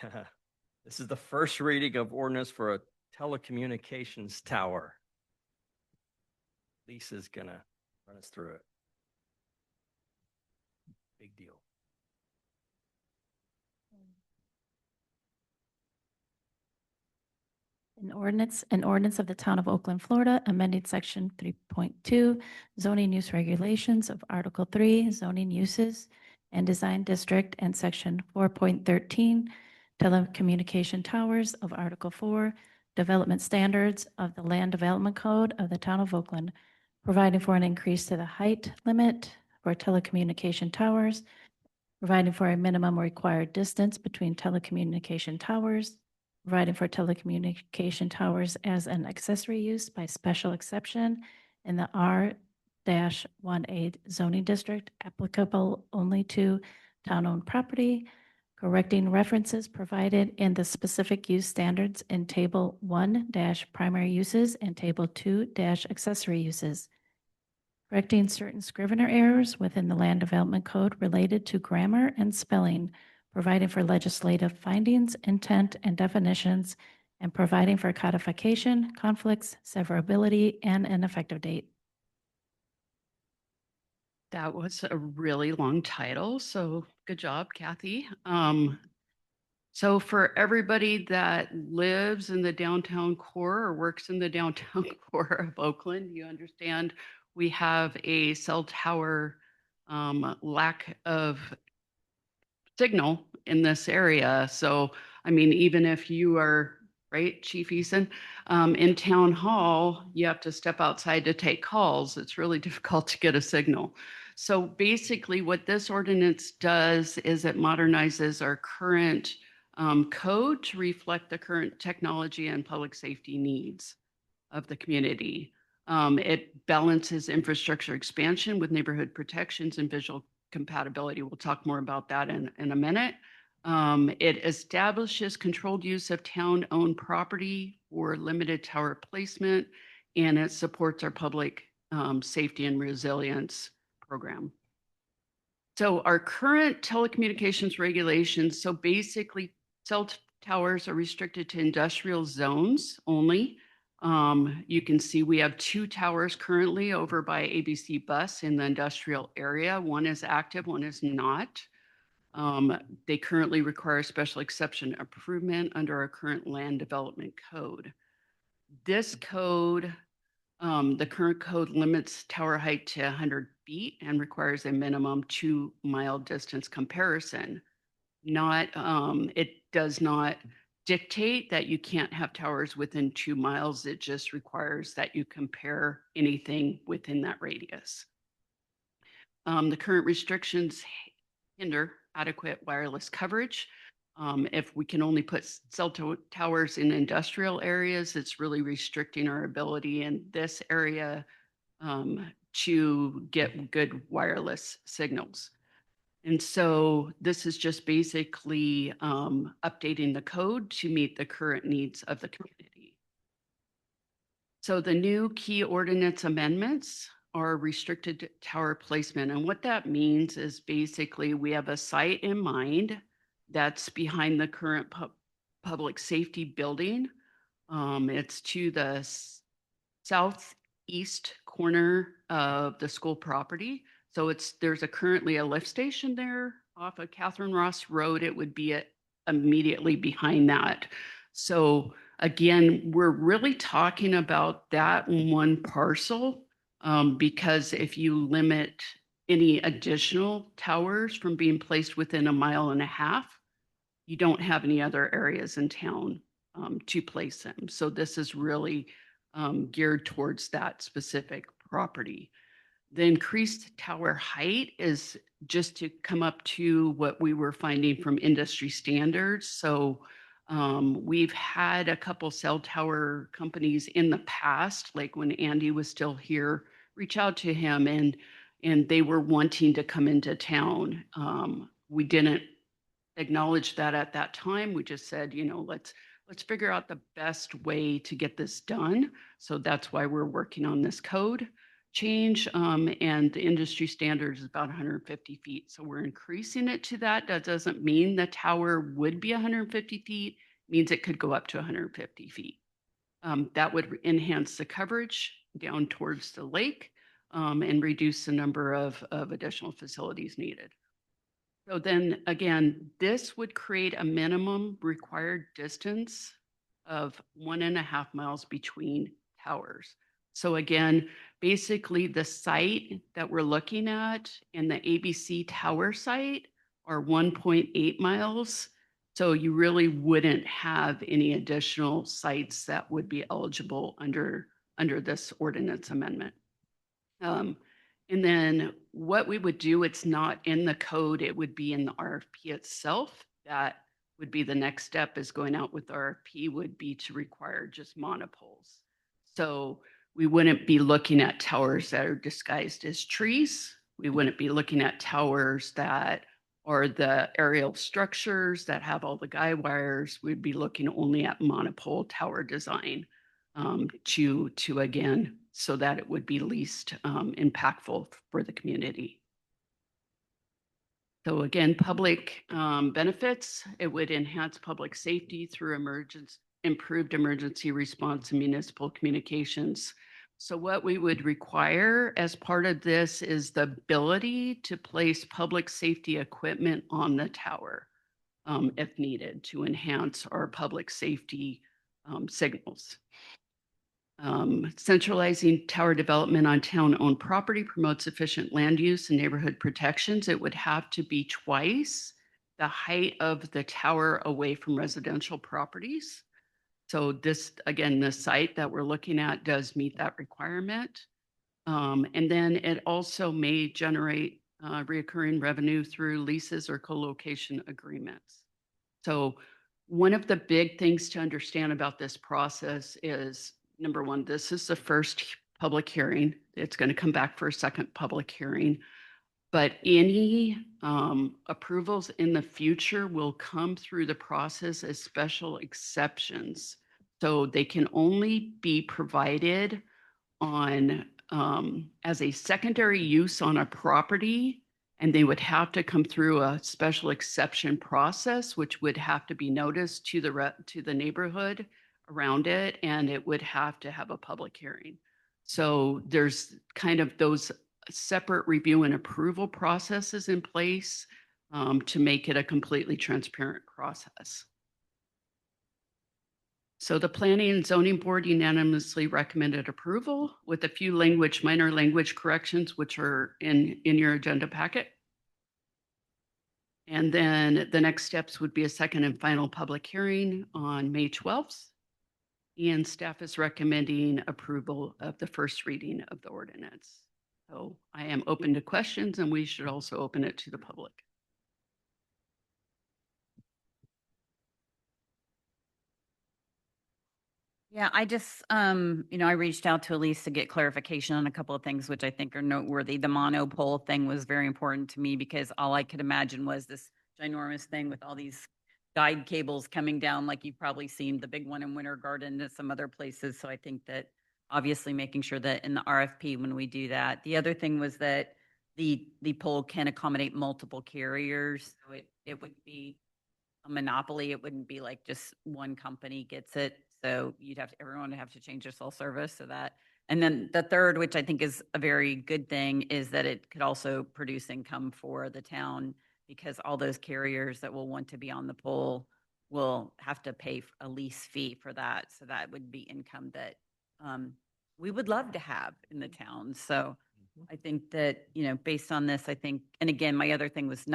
this is the first reading of ordinance for a telecommunications tower. Lisa's gonna run us through it. Big deal. An ordinance of the Town of Oakland, Florida, amending Section 3.2 zoning use regulations of Article 3 zoning uses and design district, and Section 4.13 telecommunication towers of Article 4 development standards of the Land Development Code of the Town of Oakland, providing for an increase to the height limit for telecommunication towers, providing for a minimum required distance between telecommunication towers, providing for telecommunication towers as an accessory use by special exception in the R-1A zoning district, applicable only to town-owned property, correcting references provided in the specific use standards in Table 1-primary uses and Table 2-accessory uses, correcting certain scrivener errors within the Land Development Code related to grammar and spelling, providing for legislative findings, intent, and definitions, and providing for codification, conflicts, severability, and an effective date. That was a really long title, so good job, Kathy. So for everybody that lives in the downtown core or works in the downtown core of Oakland, you understand we have a cell tower lack of signal in this area. So, I mean, even if you are, right, Chief Eason, in town hall, you have to step outside to take calls. It's really difficult to get a signal. So basically what this ordinance does is it modernizes our current code to reflect the current technology and public safety needs of the community. It balances infrastructure expansion with neighborhood protections and visual compatibility. We'll talk more about that in a minute. It establishes controlled use of town-owned property for limited tower placement, and it supports our public safety and resilience program. So our current telecommunications regulations, so basically cell towers are restricted to industrial zones only. You can see we have 2 towers currently over by ABC Bus in the industrial area. One is active, one is not. They currently require special exception improvement under our current land development code. This code The current code limits tower height to 100 feet and requires a minimum 2-mile distance comparison. It does not dictate that you can't have towers within 2 miles. It just requires that you compare anything within that radius. The current restrictions hinder adequate wireless coverage. If we can only put cell towers in industrial areas, it's really restricting our ability in this area to get good wireless signals. And so this is just basically updating the code to meet the current needs of the community. So the new key ordinance amendments are restricted tower placement. And what that means is basically we have a site in mind that's behind the current public safety building. It's to the southeast corner of the school property. So there's currently a lift station there off of Catherine Ross Road. It would be immediately behind that. So again, we're really talking about that one parcel because if you limit any additional towers from being placed within 1.5 miles, you don't have any other areas in town to place them. So this is really geared towards that specific property. The increased tower height is just to come up to what we were finding from industry standards. So we've had a couple cell tower companies in the past, like when Andy was still here, reach out to him and they were wanting to come into town. We didn't acknowledge that at that time. We just said, let's figure out the best way to get this done. So that's why we're working on this code change. And the industry standard is about 150 feet. So we're increasing it to that. That doesn't mean the tower would be 150 feet, it means it could go up to 150 feet. That would enhance the coverage down towards the lake and reduce the number of additional facilities needed. So then again, this would create a minimum required distance of 1.5 miles between towers. So again, basically the site that we're looking at and the ABC tower site are 1.8 miles. So you really wouldn't have any additional sites that would be eligible under this ordinance amendment. And then what we would do, it's not in the code, it would be in the RFP itself. That would be the next step, is going out with RFP would be to require just monopoles. So we wouldn't be looking at towers that are disguised as trees. We wouldn't be looking at towers that are the aerial structures that have all the guy wires. We'd be looking only at monopole tower design to again, so that it would be least impactful for the community. So again, public benefits, it would enhance public safety through improved emergency response and municipal communications. So what we would require as part of this is the ability to place public safety equipment on the tower if needed to enhance our public safety signals. Centralizing tower development on town-owned property promotes efficient land use and neighborhood protections. It would have to be twice the height of the tower away from residential properties. So this, again, the site that we're looking at does meet that requirement. And then it also may generate reoccurring revenue through leases or co-location agreements. So one of the big things to understand about this process is, number one, this is the first public hearing. It's going to come back for a second public hearing. But any approvals in the future will come through the process as special exceptions. So they can only be provided on as a secondary use on a property, and they would have to come through a special exception process, which would have to be noticed to the neighborhood around it, and it would have to have a public hearing. So there's kind of those separate review and approval processes in place to make it a completely transparent process. So the Planning and Zoning Board unanimously recommended approval with a few minor language corrections, which are in your agenda packet. And then the next steps would be a second and final public hearing on May 12th. And staff is recommending approval of the first reading of the ordinance. So I am open to questions, and we should also open it to the public. Yeah, I just, I reached out to Elise to get clarification on a couple of things, which I think are noteworthy. The monopole thing was very important to me because all I could imagine was this ginormous thing with all these guide cables coming down, like you've probably seen the big one in Winter Garden and some other places. So I think that obviously making sure that in the RFP, when we do that, the other thing was that the pole can accommodate multiple carriers. So it would be a monopoly. It wouldn't be like just one company gets it. So everyone would have to change their cell service so that. And then the third, which I think is a very good thing, is that it could also produce income for the town because all those carriers that will want to be on the pole will have to pay a lease fee for that. So that would be income that we would love to have in the town. So I think that, based on this, and again, my other thing was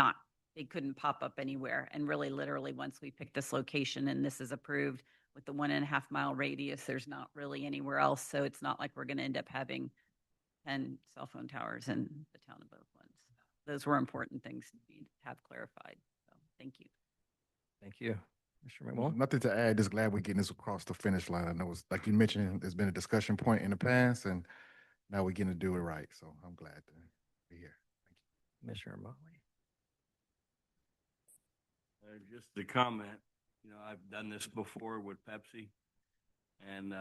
they couldn't pop up anywhere. And really, literally, once we pick this location and this is approved with the 1.5 mile radius, there's not really anywhere else. So it's not like we're going to end up having 10 cell phone towers in the town of Oakland. Those were important things to have clarified. So thank you. Thank you. Mr. McMullen? Nothing to add. Just glad we're getting this across the finish line. I know it's like you mentioned, there's been a discussion point in the past, and now we're getting to do it right. So I'm glad to be here. Thank you. Mr. Motley? Just a comment, I've done this before with Pepsi, and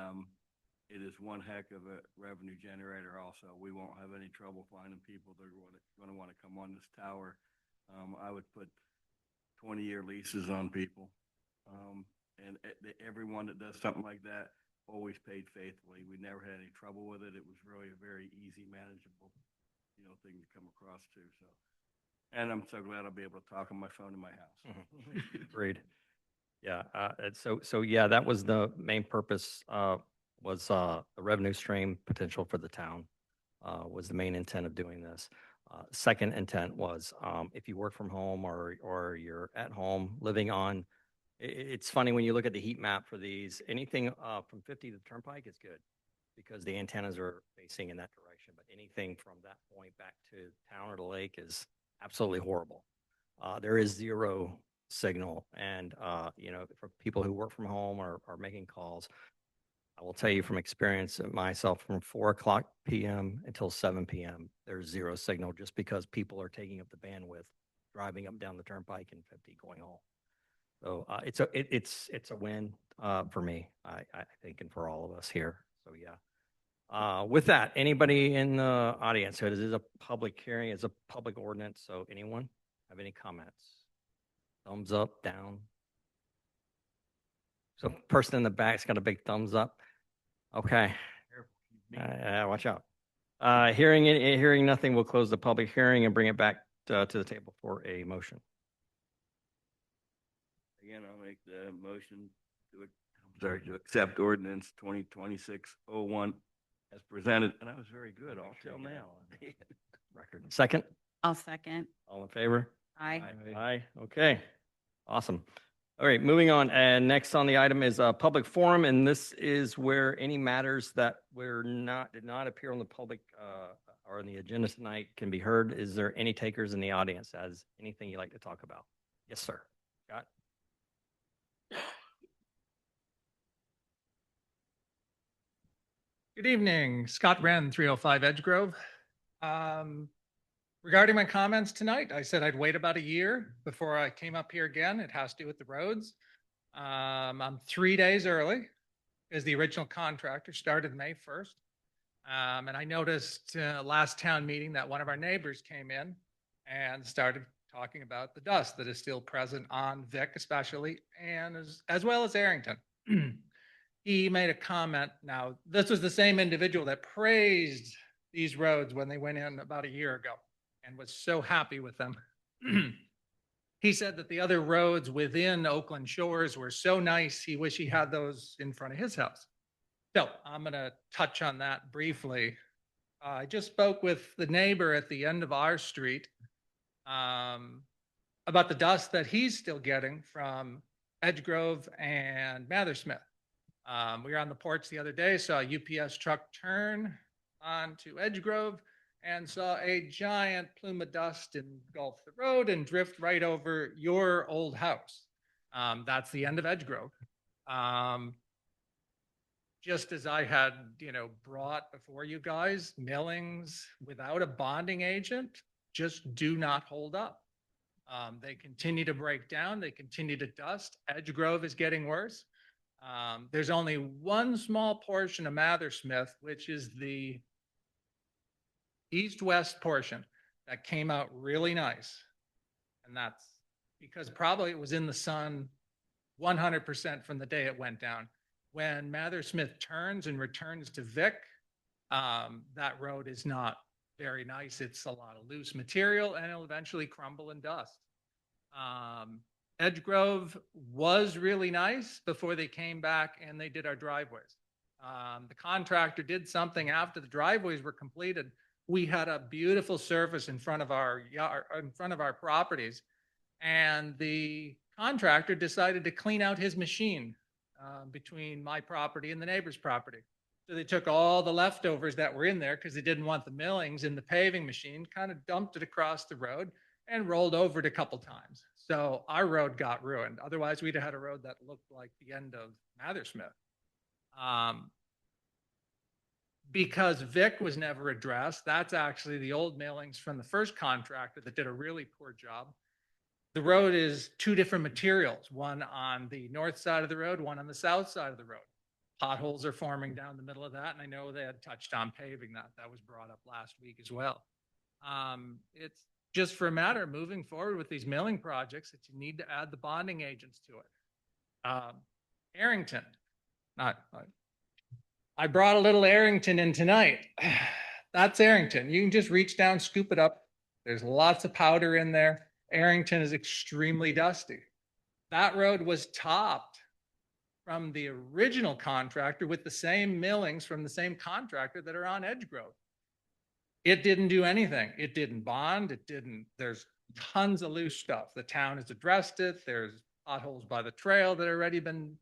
it is one heck of a revenue generator also. We won't have any trouble finding people that are going to want to come on this tower. I would put 20-year leases on people, and everyone that does something like that always paid faithfully. We never had any trouble with it. It was really a very easy, manageable, thing to come across to. So. And I'm so glad I'll be able to talk on my phone in my house. Agreed. Yeah. So yeah, that was the main purpose, was the revenue stream potential for the town, was the main intent of doing this. Second intent was, if you work from home or you're at home living on, it's funny when you look at the heat map for these, anything from 50 to the Turnpike is good because the antennas are facing in that direction. But anything from that point back to town or the lake is absolutely horrible. There is zero signal. And, for people who work from home or are making calls, I will tell you from experience myself, from 4:00 p.m. until 7 p.m., there's zero signal just because people are taking up the bandwidth, driving up down the Turnpike and 50 going home. So it's a win for me, I think, and for all of us here. So yeah. With that, anybody in the audience? So this is a public hearing, it's a public ordinance. So anyone have any comments? Thumbs up, down. So person in the back's got a big thumbs up. Okay. Watch out. Hearing nothing, we'll close the public hearing and bring it back to the table for a motion. Again, I'll make the motion to accept ordinance 2026-01 as presented. And I was very good all till now. Record. Second? I'll second. All in favor? Aye. Aye. Okay. Awesome. All right, moving on. And next on the item is a public forum, and this is where any matters that did not appear on the public or on the agenda tonight can be heard. Is there any takers in the audience? As anything you'd like to talk about? Yes, sir. Scott. Good evening, Scott Wren, 305 Edgegrove. Regarding my comments tonight, I said I'd wait about a year before I came up here again. It has to do with the roads. I'm 3 days early because the original contractor started May 1st. And I noticed last town meeting that one of our neighbors came in and started talking about the dust that is still present on Vic especially, and as well as Arrington. He made a comment. Now, this was the same individual that praised these roads when they went in about a year ago and was so happy with them. He said that the other roads within Oakland Shores were so nice, he wish he had those in front of his house. So I'm going to touch on that briefly. I just spoke with the neighbor at the end of our street about the dust that he's still getting from Edgegrove and Mathersmith. We were on the porch the other day, saw a UPS truck turn onto Edgegrove and saw a giant plume of dust engulf the road and drift right over your old house. That's the end of Edgegrove. Just as I had, brought before you guys, millings without a bonding agent just do not hold up. They continue to break down. They continue to dust. Edgegrove is getting worse. There's only one small portion of Mathersmith, which is the east-west portion that came out really nice. And that's because probably it was in the sun 100% from the day it went down. When Mathersmith turns and returns to Vic, that road is not very nice. It's a lot of loose material and it'll eventually crumble and dust. Edgegrove was really nice before they came back and they did our driveways. The contractor did something after the driveways were completed. We had a beautiful surface in front of our yard, in front of our properties, and the contractor decided to clean out his machine between my property and the neighbor's property. So they took all the leftovers that were in there because they didn't want the millings in the paving machine, kind of dumped it across the road and rolled over it a couple times. So our road got ruined. Otherwise, we'd have had a road that looked like the end of Mathersmith. Because Vic was never addressed, that's actually the old millings from the first contractor that did a really poor job. The road is two different materials, one on the north side of the road, one on the south side of the road. Potholes are forming down the middle of that, and I know they had touched on paving that. That was brought up last week as well. It's just for a matter of moving forward with these milling projects that you need to add the bonding agents to it. Arrington, I brought a little Arrington in tonight. That's Arrington. You can just reach down, scoop it up. There's lots of powder in there. Arrington is extremely dusty. That road was topped from the original contractor with the same millings from the same contractor that are on Edgegrove. It didn't do anything. It didn't bond. There's tons of loose stuff. The town has addressed it. There's potholes by the trail that have already been,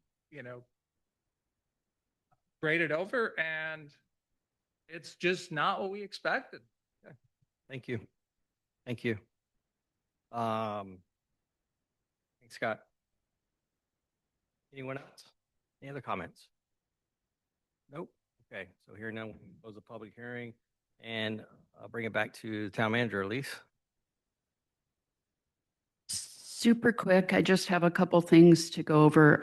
graded over, and it's just not what we expected. Thank you. Thank you. Thanks, Scott. Anyone else? Any other comments? Nope. Okay, so here now, we'll close the public hearing and I'll bring it back to the town manager, Elise. Super quick, I just have a couple things to go over.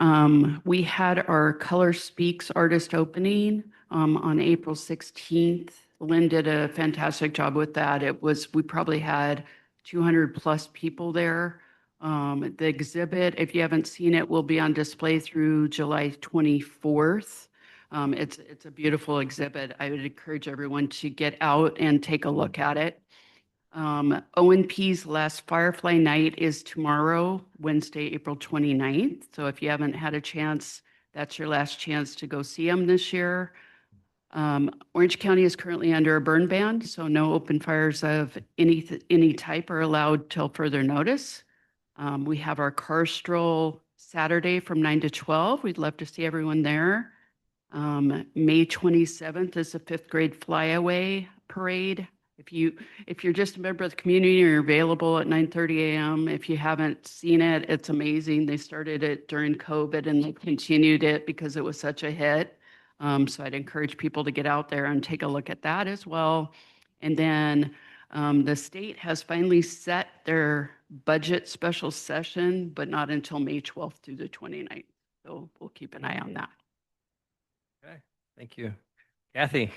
We had our Color Speaks artist opening on April 16th. Lynn did a fantastic job with that. We probably had 200 plus people there. The exhibit, if you haven't seen it, will be on display through July 24th. It's a beautiful exhibit. I would encourage everyone to get out and take a look at it. ONP's last Firefly Night is tomorrow, Wednesday, April 29th. So if you haven't had a chance, that's your last chance to go see them this year. Orange County is currently under a burn ban, so no open fires of any type are allowed till further notice. We have our car stroll Saturday from 9 to 12. We'd love to see everyone there. May 27th is the 5th grade flyaway parade. If you're just a member of the community or you're available at 9:30 a.m., if you haven't seen it, it's amazing. They started it during COVID and they continued it because it was such a hit. So I'd encourage people to get out there and take a look at that as well. And then the state has finally set their budget special session, but not until May 12th through the 29th. So we'll keep an eye on that. Okay, thank you. Kathy?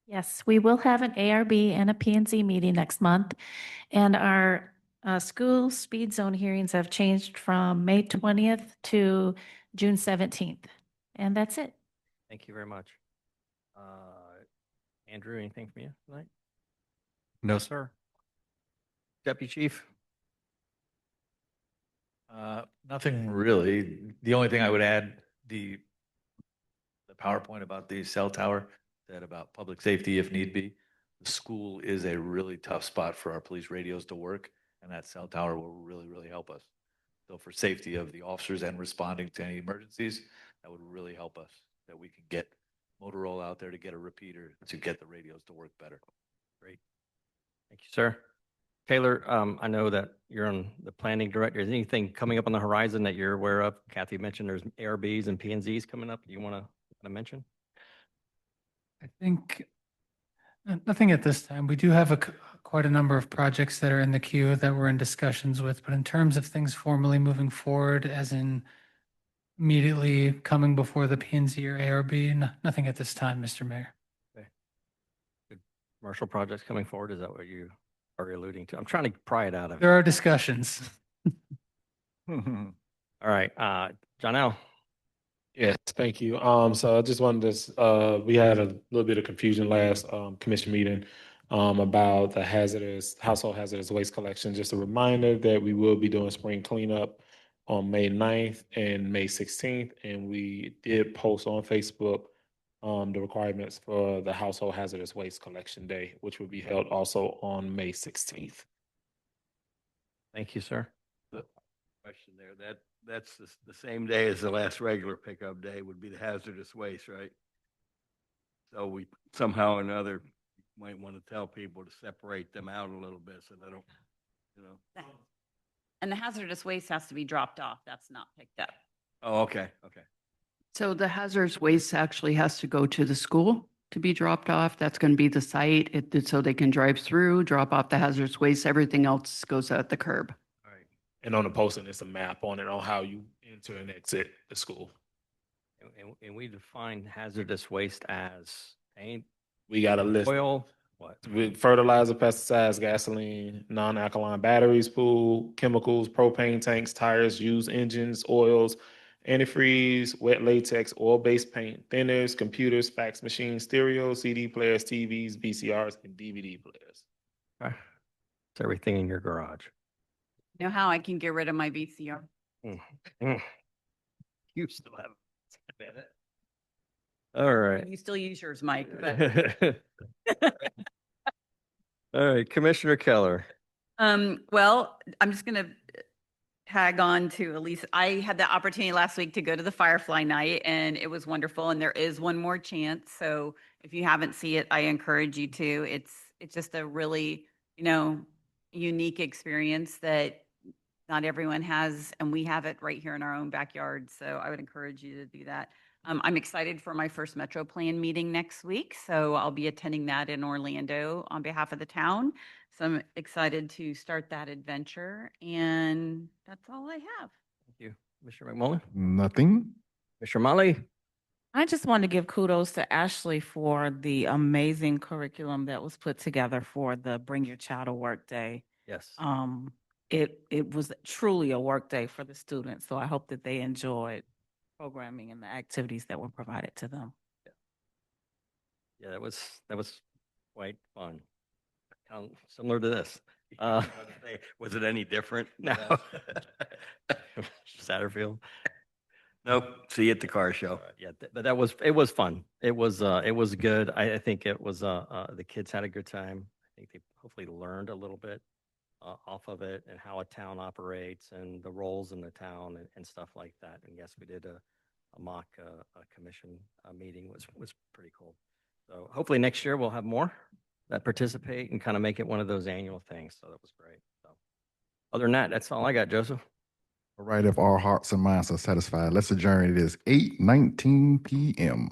Yes, we will have an ARB and a P&Z meeting next month. And our school speed zone hearings have changed from May 20th to June 17th. And that's it. Thank you very much. Andrew, anything from you tonight? No, sir. Deputy Chief? Nothing really. The only thing I would add, the PowerPoint about the cell tower, that about public safety if need be. The school is a really tough spot for our police radios to work, and that cell tower will really, really help us. So for safety of the officers and responding to any emergencies, that would really help us, that we can get Motorola out there to get a repeater to get the radios to work better. Great. Thank you, sir. Taylor, I know that you're on the planning director. Is anything coming up on the horizon that you're aware of? Kathy mentioned there's ARBs and P&Zs coming up. You want to mention? I think nothing at this time. We do have quite a number of projects that are in the queue that we're in discussions with, but in terms of things formally moving forward, as in immediately coming before the P&Z or ARB, nothing at this time, Mr. Mayor. Okay. Good. Commercial projects coming forward, is that what you are alluding to? I'm trying to pry it out of you. There are discussions. All right, John L. Yes, thank you. So I just wanted to, we had a little bit of confusion last, commission meeting, about the household hazardous waste collection. Just a reminder that we will be doing spring cleanup on May 9th and May 16th. And we did post on Facebook, the requirements for the household hazardous waste collection day, which will be held also on May 16th. Thank you, sir. Question there, that's the same day as the last regular pickup day would be the hazardous waste, right? So we somehow or another might want to tell people to separate them out a little bit so they don't, you know. And the hazardous waste has to be dropped off. That's not picked up. Oh, okay, okay. So the hazardous waste actually has to go to the school to be dropped off. That's going to be the site, so they can drive through, drop off the hazardous waste. Everything else goes at the curb. And on the posting, it's a map on it on how you enter and exit the school. And we define hazardous waste as paint, We got a list oil, what? with fertilizer, pesticides, gasoline, non-alkaline batteries, pool, chemicals, propane tanks, tires, used engines, oils, antifreeze, wet latex, oil-based paint, thinners, computers, fax machines, stereos, CD players, TVs, VCRs, and DVD players. Okay. It's everything in your garage. You know how I can get rid of my VCR? You still have it. All right. You still use yours, Mike, but. All right, Commissioner Keller. Well, I'm just gonna tag on to Elise. I had the opportunity last week to go to the Firefly Night and it was wonderful. And there is one more chance. So if you haven't seen it, I encourage you to. It's just a really, unique experience that not everyone has, and we have it right here in our own backyard. So I would encourage you to do that. I'm excited for my first Metro Plan meeting next week. So I'll be attending that in Orlando on behalf of the town. So I'm excited to start that adventure. And that's all I have. Thank you. Mr. McMullen? Nothing. Mr. Molly? I just want to give kudos to Ashley for the amazing curriculum that was put together for the Bring Your Child to Work Day. Yes. It was truly a work day for the students. So I hope that they enjoyed programming and the activities that were provided to them. Yeah, that was quite fun. Kind of similar to this. Was it any different? No. Satterfield. Nope. See you at the car show. Yeah, but it was fun. It was good. I think it was the kids had a good time. I think they hopefully learned a little bit off of it and how a town operates and the roles in the town and stuff like that. And yes, we did a mock commission meeting, was pretty cool. So hopefully next year we'll have more that participate and kind of make it one of those annual things. So that was great. So other than that, that's all I got, Joseph. All right, if our hearts and minds are satisfied, let's adjourn. It is 8:19 p.m.